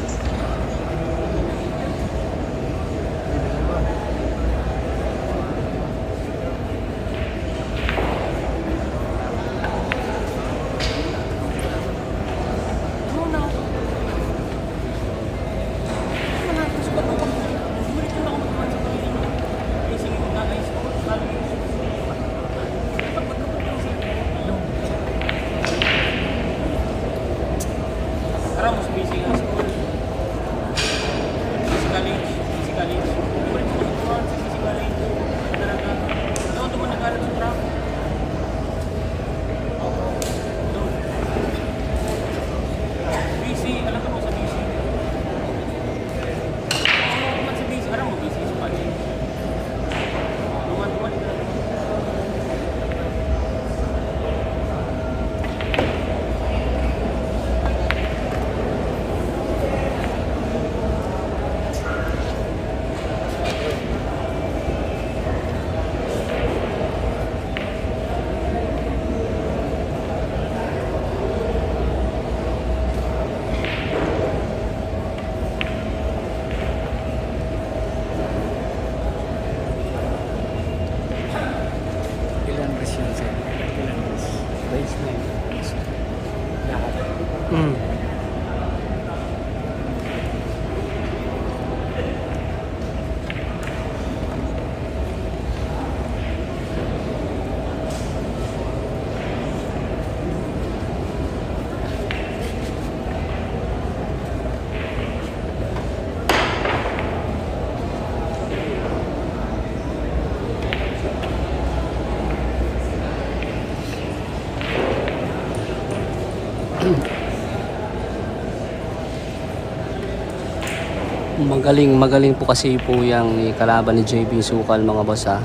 Magaling po kasi po yung kalaban ni JB Sukal mga boss ha.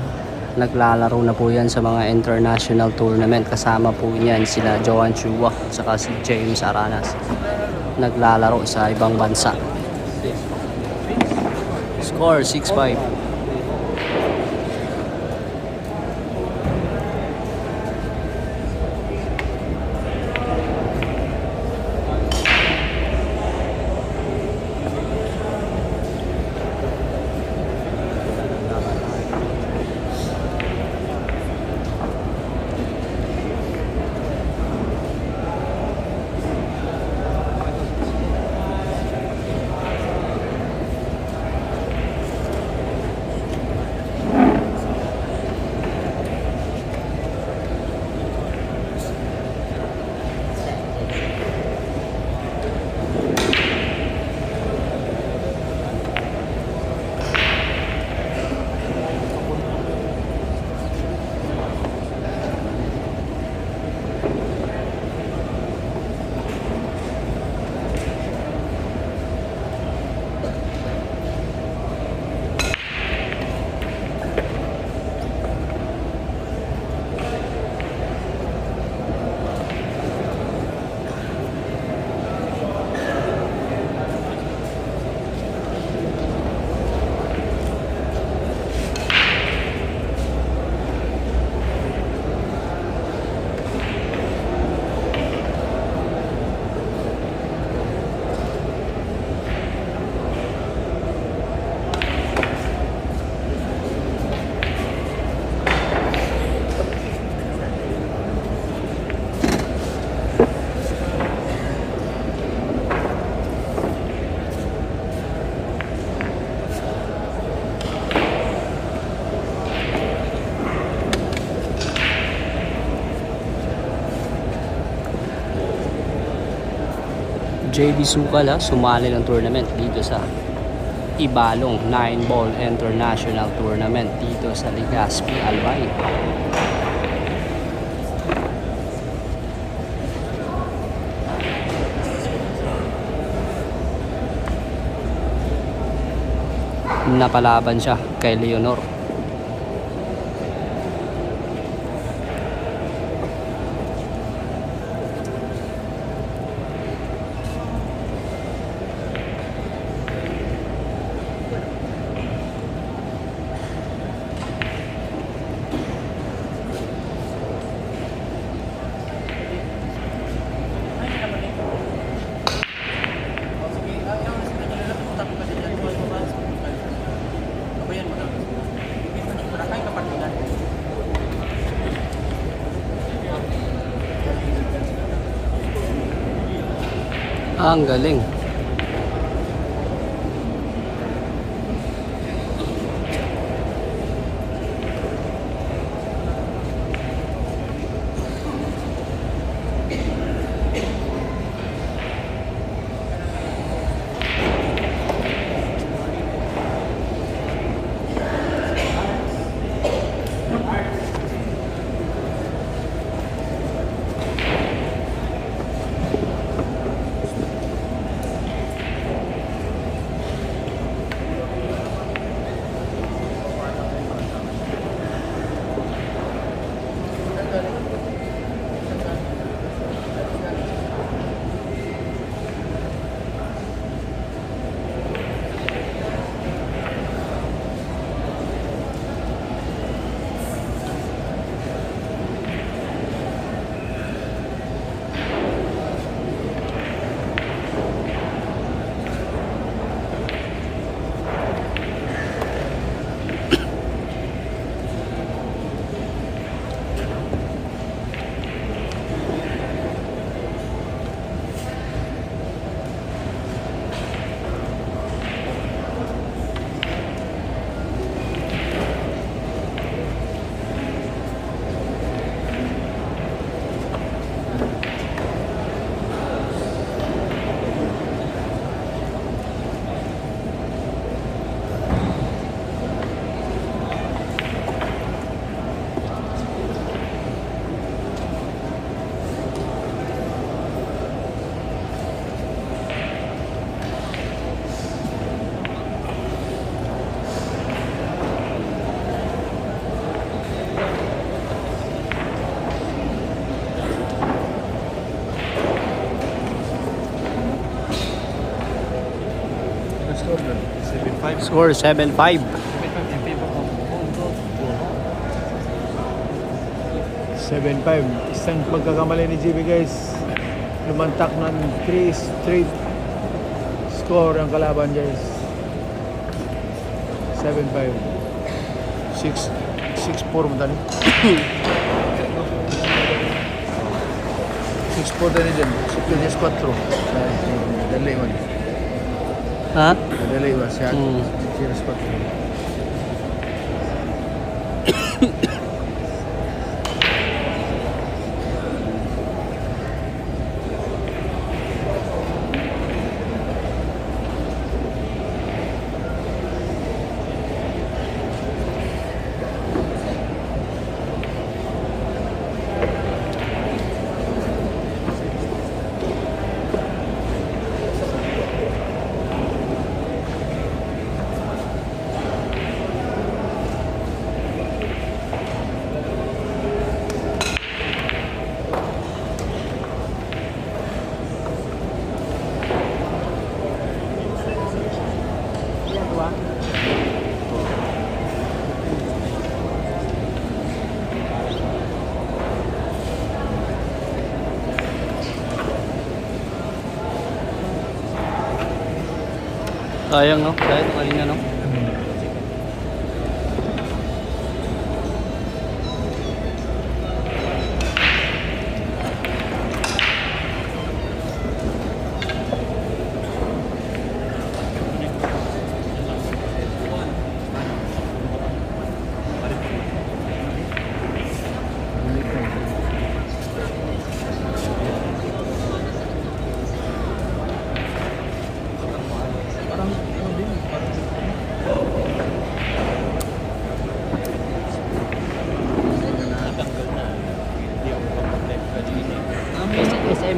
Naglalaro na po yan sa mga international tournament. Kasama po yan sila Joan Chua at saka si James Aranas. Naglalaro sa ibang bansa. Score 6-5. JB Sukal sumali ng tournament dito sa Ibalong 9-ball International Tournament dito sa Legazpi, Albay. Napalaban siya kay Leonor. Ang galing. Score 7-5. 7-5. Isang pagkakamali ni JB guys. Lumantak ng 3 straight score ang kalaban guys. 7-5. 6-4 mo tani. 6-4 tani dyan. 6-4. Dali man. Ha? Dali man siya. 6-4. Sayang no? Dahil kanina no?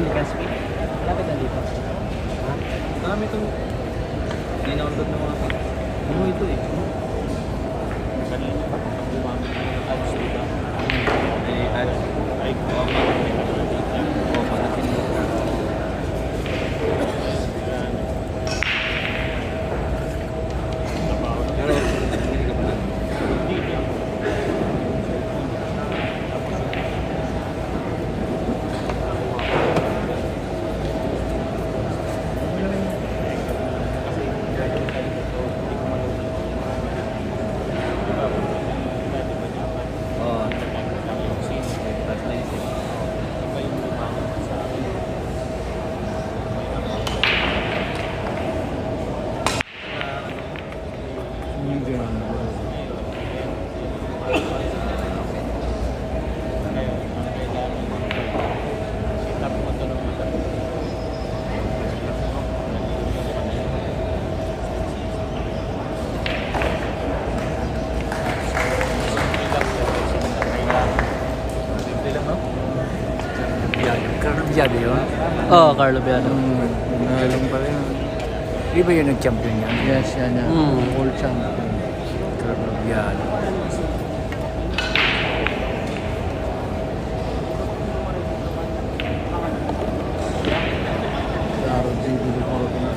Legazpi. Malapit na dito. Ha? Dami itong dinownload ng mga ano ito eh. Kanina pa. Gumamit ko ng ads dito. May ads. Ay, o, panatin mo. Pero, hindi ka pa na. Oo. Simple lang, no? Carlo Biado yun? Oo, Carlo Biado. Nalong pala yun. Di ba yun nag-champion yan? Yes, yan yan. World champion. Carlo Biado. Claro, JB de Corona.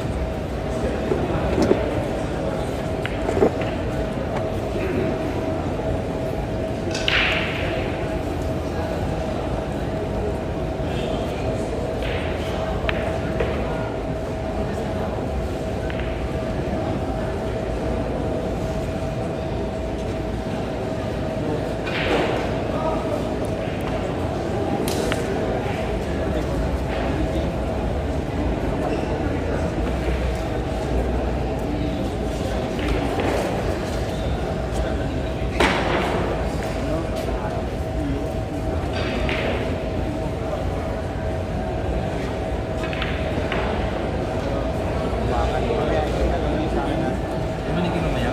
Manigin mamaya.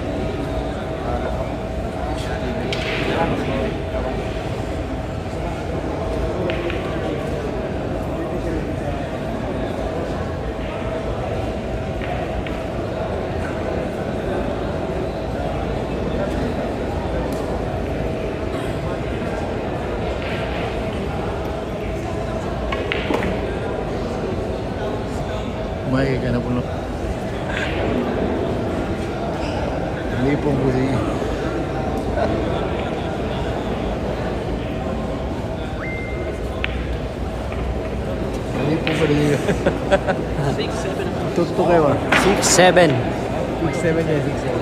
May ka na puno. Lipong ko siya. Lipong ko siya. 6-7. Tuto kayo ba? 6-7. 6-7 ya, 6-7.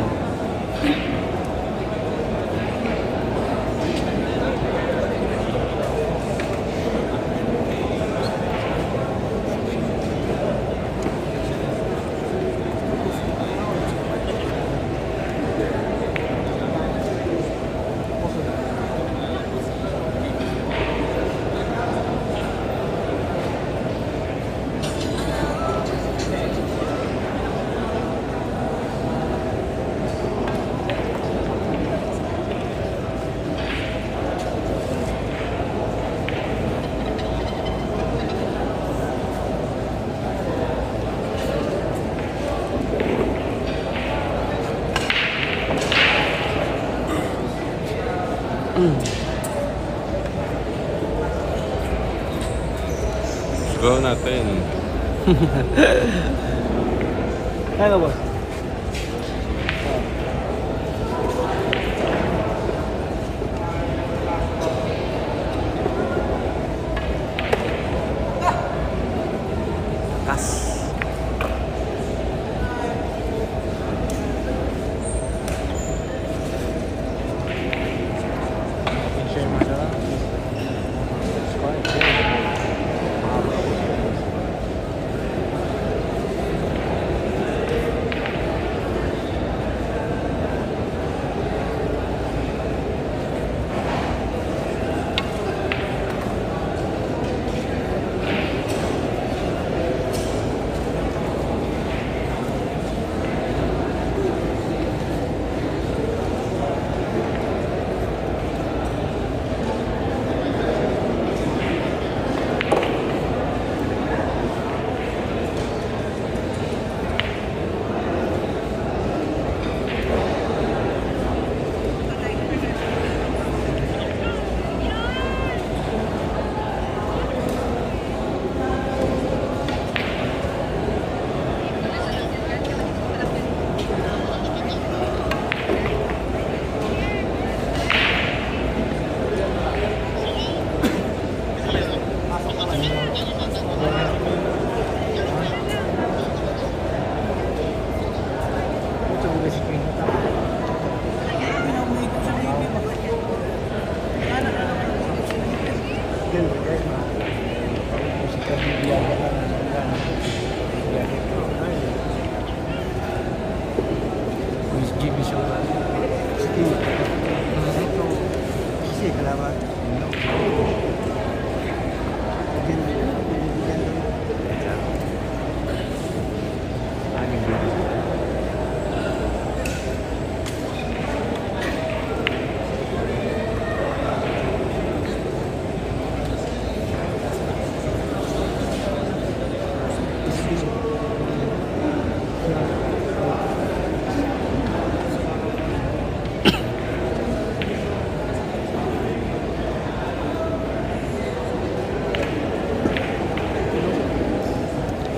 Go natin. Kaya ba, boss?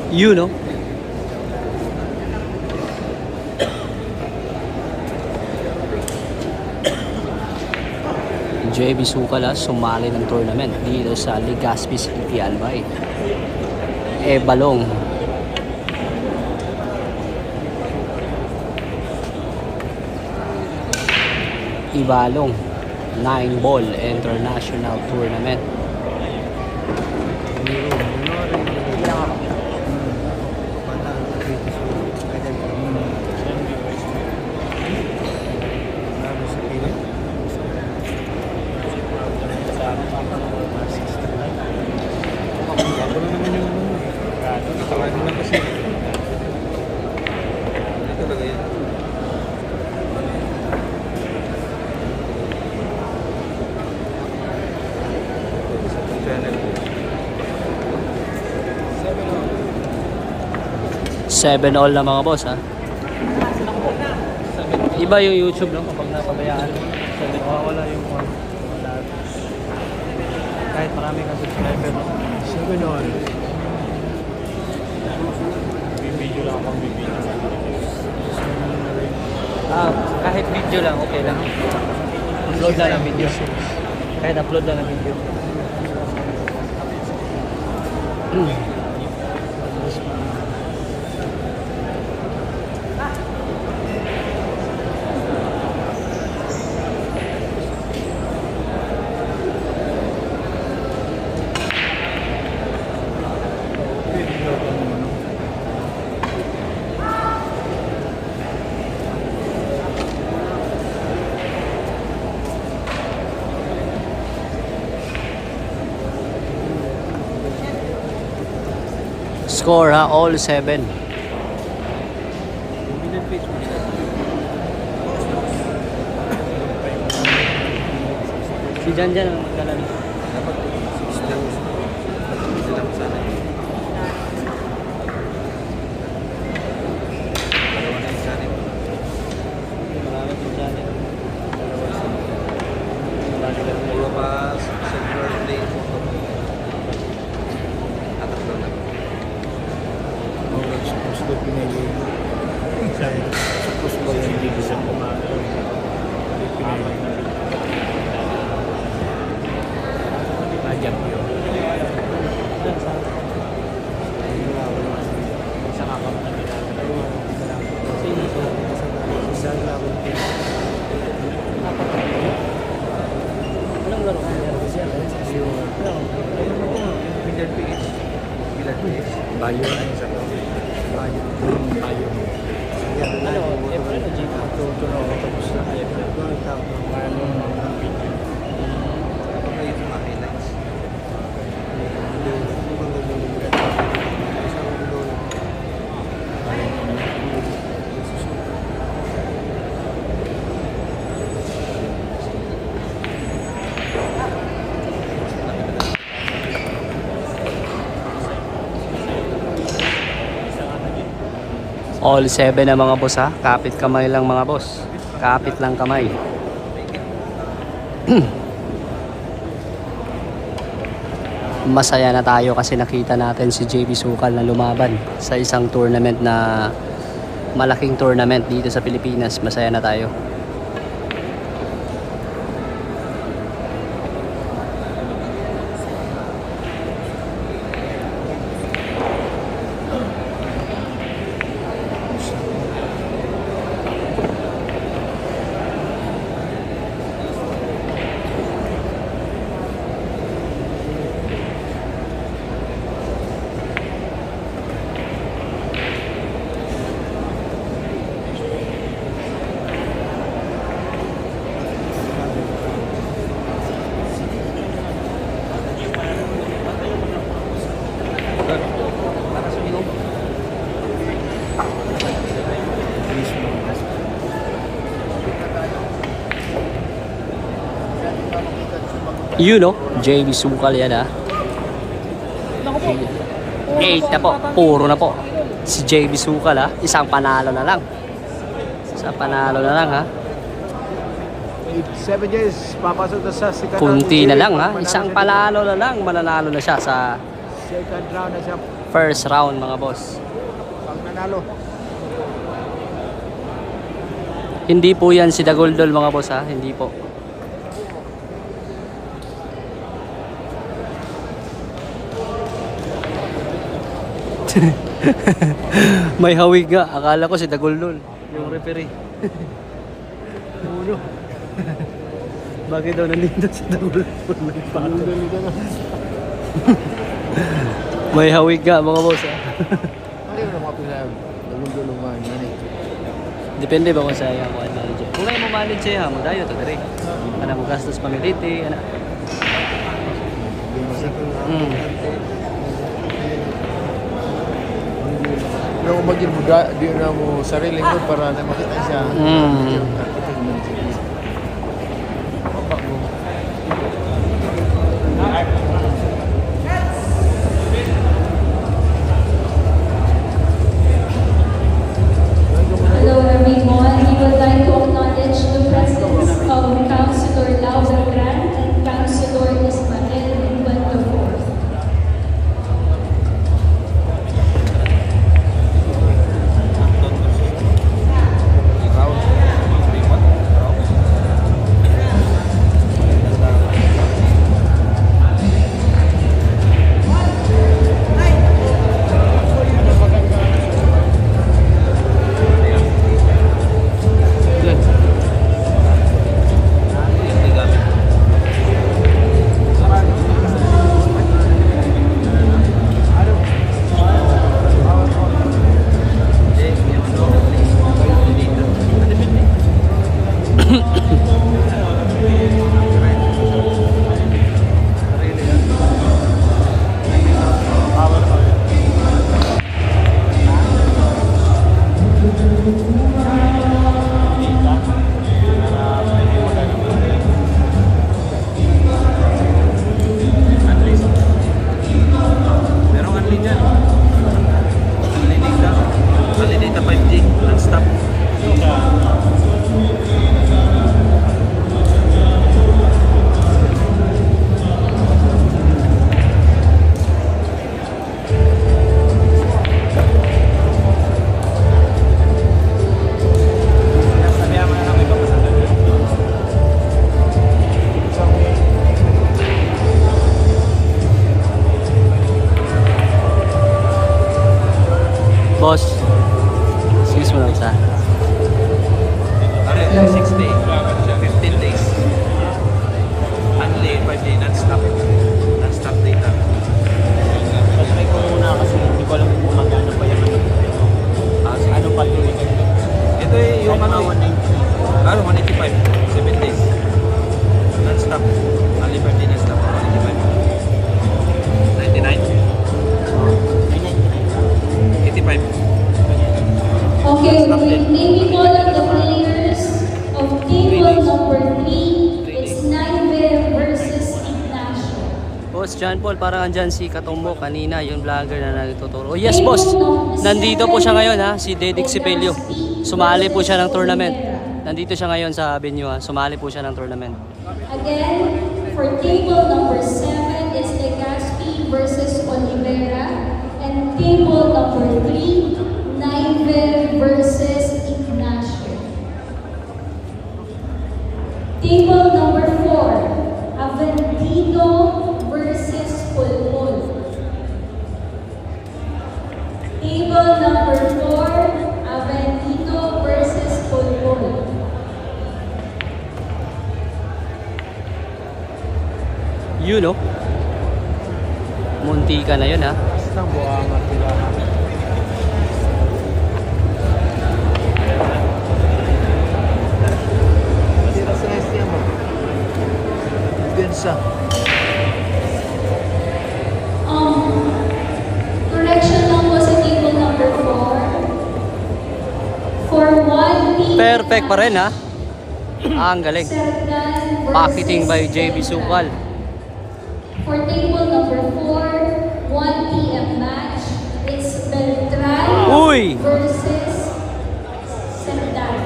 You know? JB Sukala sumali ng tournament dito sa Legazpi City, Albay. Balong. Ibalong 9-ball international tournament. Seven all na mga boss, ha. Iba yung YouTube no kapag napabayaan. Wala yung kahit marami kang subscriber, no? 7 all. Video lang akong bibigyan. Kahit video lang, okay lang. Upload lang ng video. Kahit upload lang ng video. Score, ha, all 7. Si Jan ang magdala nito. Dapat 6 lang. Hindi lang sana. Dalawa na yung sana. Marami si Jan. Puro pa silver plate. Atatlo na. Suppose ko pinili. Suppose ko yung hindi sa kumakas. Pinili. Jump yun. Isang account na ginagawa. Isang laro. Anong laro? Billiard PH. Billiard PH. Bayo na yung sabi. Bayo. Bayo. Ano? April o June? Ito na ako. Tapos na kayo. Paano ang video? Kapag kayo yung mga highlights. All 7 na mga boss, ha. Kapit kamay lang mga boss. Kapit lang kamay. Masaya na tayo kasi nakita natin si JB Sukal na lumaban sa isang tournament na malaking tournament dito sa Pilipinas. Masaya na tayo. Yun o, JB Sukal yan ha. 8 na po, puro na po. Si JB Sukal ha, isang panalo na lang. Isang panalo na lang ha. 7 years, papasok na sa second Kunti round. na lang ha, Manalo isang siya panalo na lang, mananalo na siya sa dito. Second round na siya. first round mga boss. Pag nanalo. Hindi po yan si Dagoldol mga boss ha, hindi po. May hawig nga, akala ko si Dagoldol, yung referee. Uno. Bakit daw nandito si Dagoldol? May hawig nga mga boss ha. Ano yung mga pila? Nagulong mga yan eh. Depende ba kung sa iya ko manager. Kung kayo mo manage siya, mo dayo to dire. Ana mo gastos pamiliti, ana. Yung maging di na mo sarili mo para na makita siya. Hello everyone. We would like to acknowledge the presence of Councilor Lau Beltran and Councilor Ismael Inbandofor. Boss, excuse mo lang sa. 6 days, 15 days. Only 5 days, non-stop. Non-stop data. Try ko muna kasi hindi ko alam kung magkano pa yung ano pa tuloy. Ito yung ano, 185, 7 days. Non-stop. Only 5 days non-stop, 185. 99. 85. Okay, naming all of the players of table number 3. It's Naive versus Ignacio. Boss John Paul, parang andyan si Katombo kanina, yung vlogger na nagtuturo. Oh yes boss, nandito po siya ngayon ha, si Dedic Sipelio. Sumali po siya ng tournament. Nandito siya ngayon sa venue ha, sumali po siya ng tournament. Again, for table number 7, it's Legazpi versus Olivera. And table number 3, Naive versus Ignacio. Table number 4, Aventino versus Pulpul. Table number 4, Aventino versus Pulpul. Yun no? Munti ka na yun ha. Isang buwangat nila. Tira sa STM mo. Bensa. Correction lang po sa table number 4. For 1 team. Perfect pa rin ha. Ah, ang galing. Serdan versus Pocketing by JB Serdan. Sukal. For table number 4, 1 p.m. match, it's Beltran Uy! versus Sendal.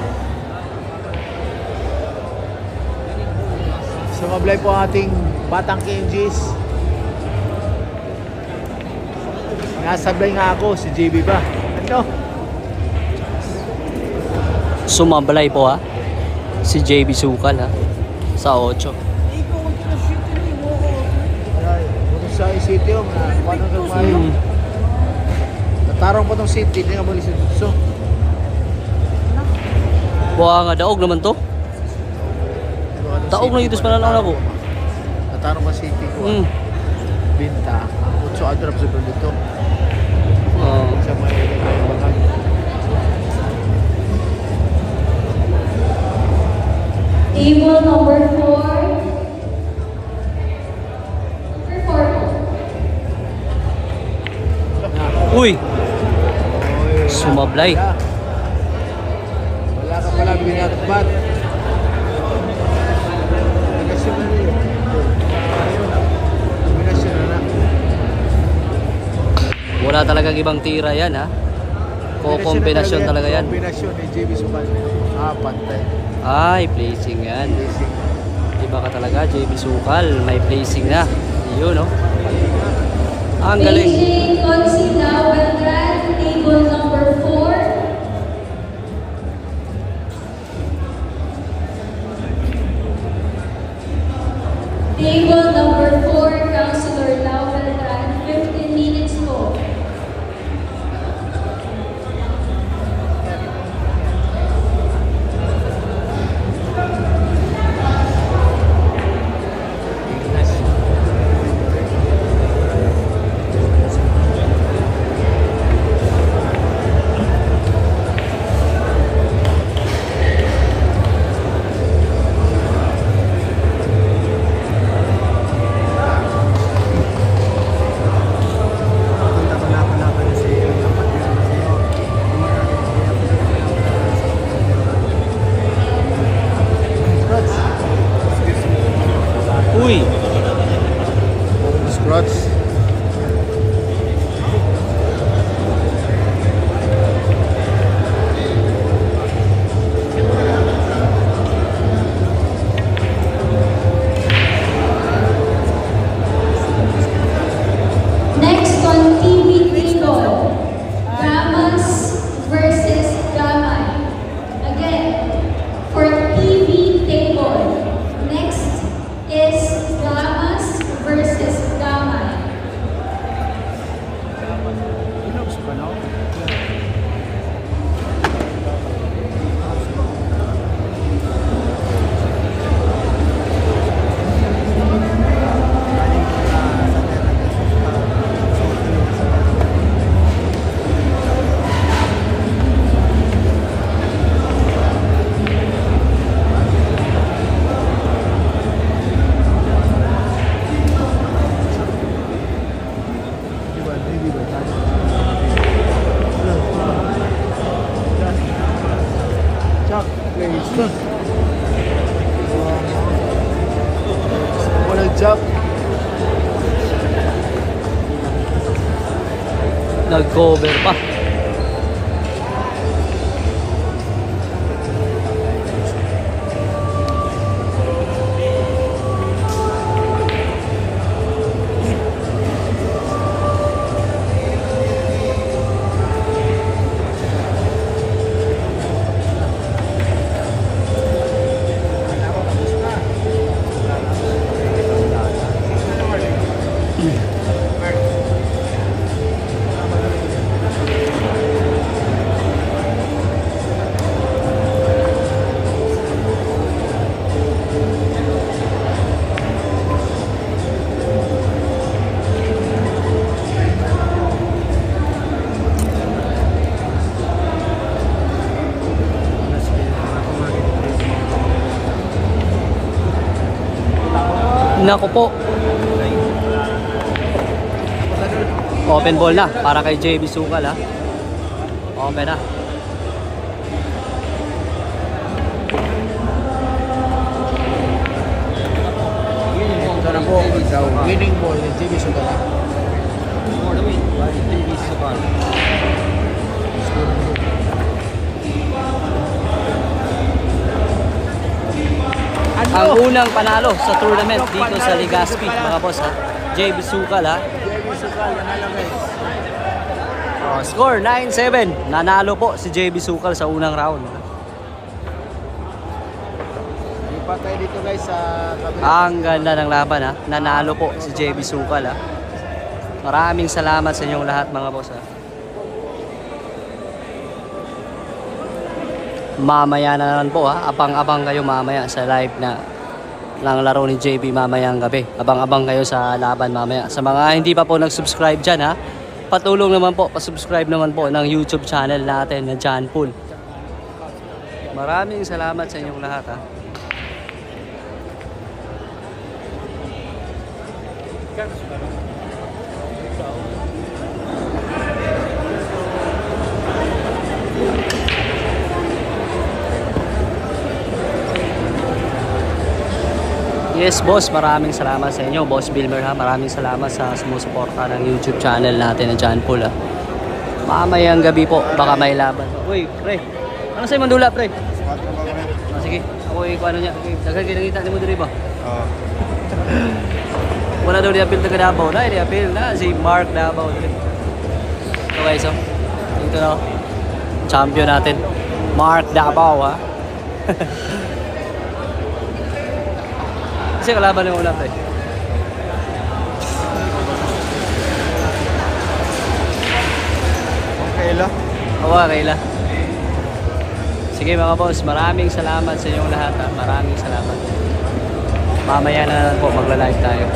Sumablay po ang ating Batang Kenjis. Nasablay nga ako, si JB ba? Ano? Sumablay po ha. Si JB Sukal ha. Sa 8. Kung sa city yung paano kang mayo? Tatarong po tong city, hindi nga muli si Dutso. Buha nga daog naman to. Taog na ito sa pananaw na po. Tatarong pa city ko. Binta. Ang utso adrap sa dito. Sa mga bakal. Table number 4. Uy! Sumablay. Wala ka pala binatbat. Kombinasyon na rin. Kombinasyon na. Wala talagang ibang tira yan ha. Kombinasyon talaga yan. Kombinasyon ni JB Sukal. Pantay. Ay, placing yan. Iba ka talaga, JB Sukal. May placing na. Yun no. Ang galing. Beijing Consilao Beltran, table number 4. Table number 4, Councilor Lau Beltran, 15 minutes po. Uy! Scratch. Next on TV table, Gamas versus Gamay. Again, for TV table, next is Gamas versus Gamay. Chuck, please. Walang Chuck. Nag-cover pa. Nako po. Open ball na para kay JB Sukal ha. Open na. po, winning ball, yung JB Sugala. For the win by JB Sugal. Ang unang panalo sa tournament dito sa Legazpi, mga boss ha. JB Sugal ha. JB Sugala, nanalo guys. Oh, score 9-7. Nanalo po si JB Sugal sa unang round. Lipat tayo dito guys sa kabila. Ang ganda ng laban ha. Nanalo po si JB Sugal ha. Maraming salamat sa inyong lahat mga boss ha. Mamaya na naman po ha. Abang-abang kayo mamaya sa live na ng laro ni JB mamayang gabi. Abang-abang kayo sa laban mamaya. Sa mga hindi pa po nag-subscribe dyan ha, patulong naman po, pasubscribe naman po ng YouTube channel natin na John Pool. Maraming salamat sa inyong lahat ha. Yes boss, maraming salamat sa inyo Boss Bilmer ha. Maraming salamat sa sumusuporta ng YouTube channel natin na John Pool ha. Mamayang gabi po, baka may laban. Uy, pre, ano sa'yo mandula pre? Sige, ako ikuha ano niya. Daghang kinakita ni mo diri ba? Oo. Wala daw di-appeal taga Davao na, di-appeal na si Mark Davao. Okay, so dito na champion natin, Mark Davao ha. Kasi kalaban yung ulam eh. Okay lang. Oo, Kayla. Sige mga boss, maraming salamat sa inyong lahat ha. Maraming salamat. Mamaya na lang po magla-live tayo.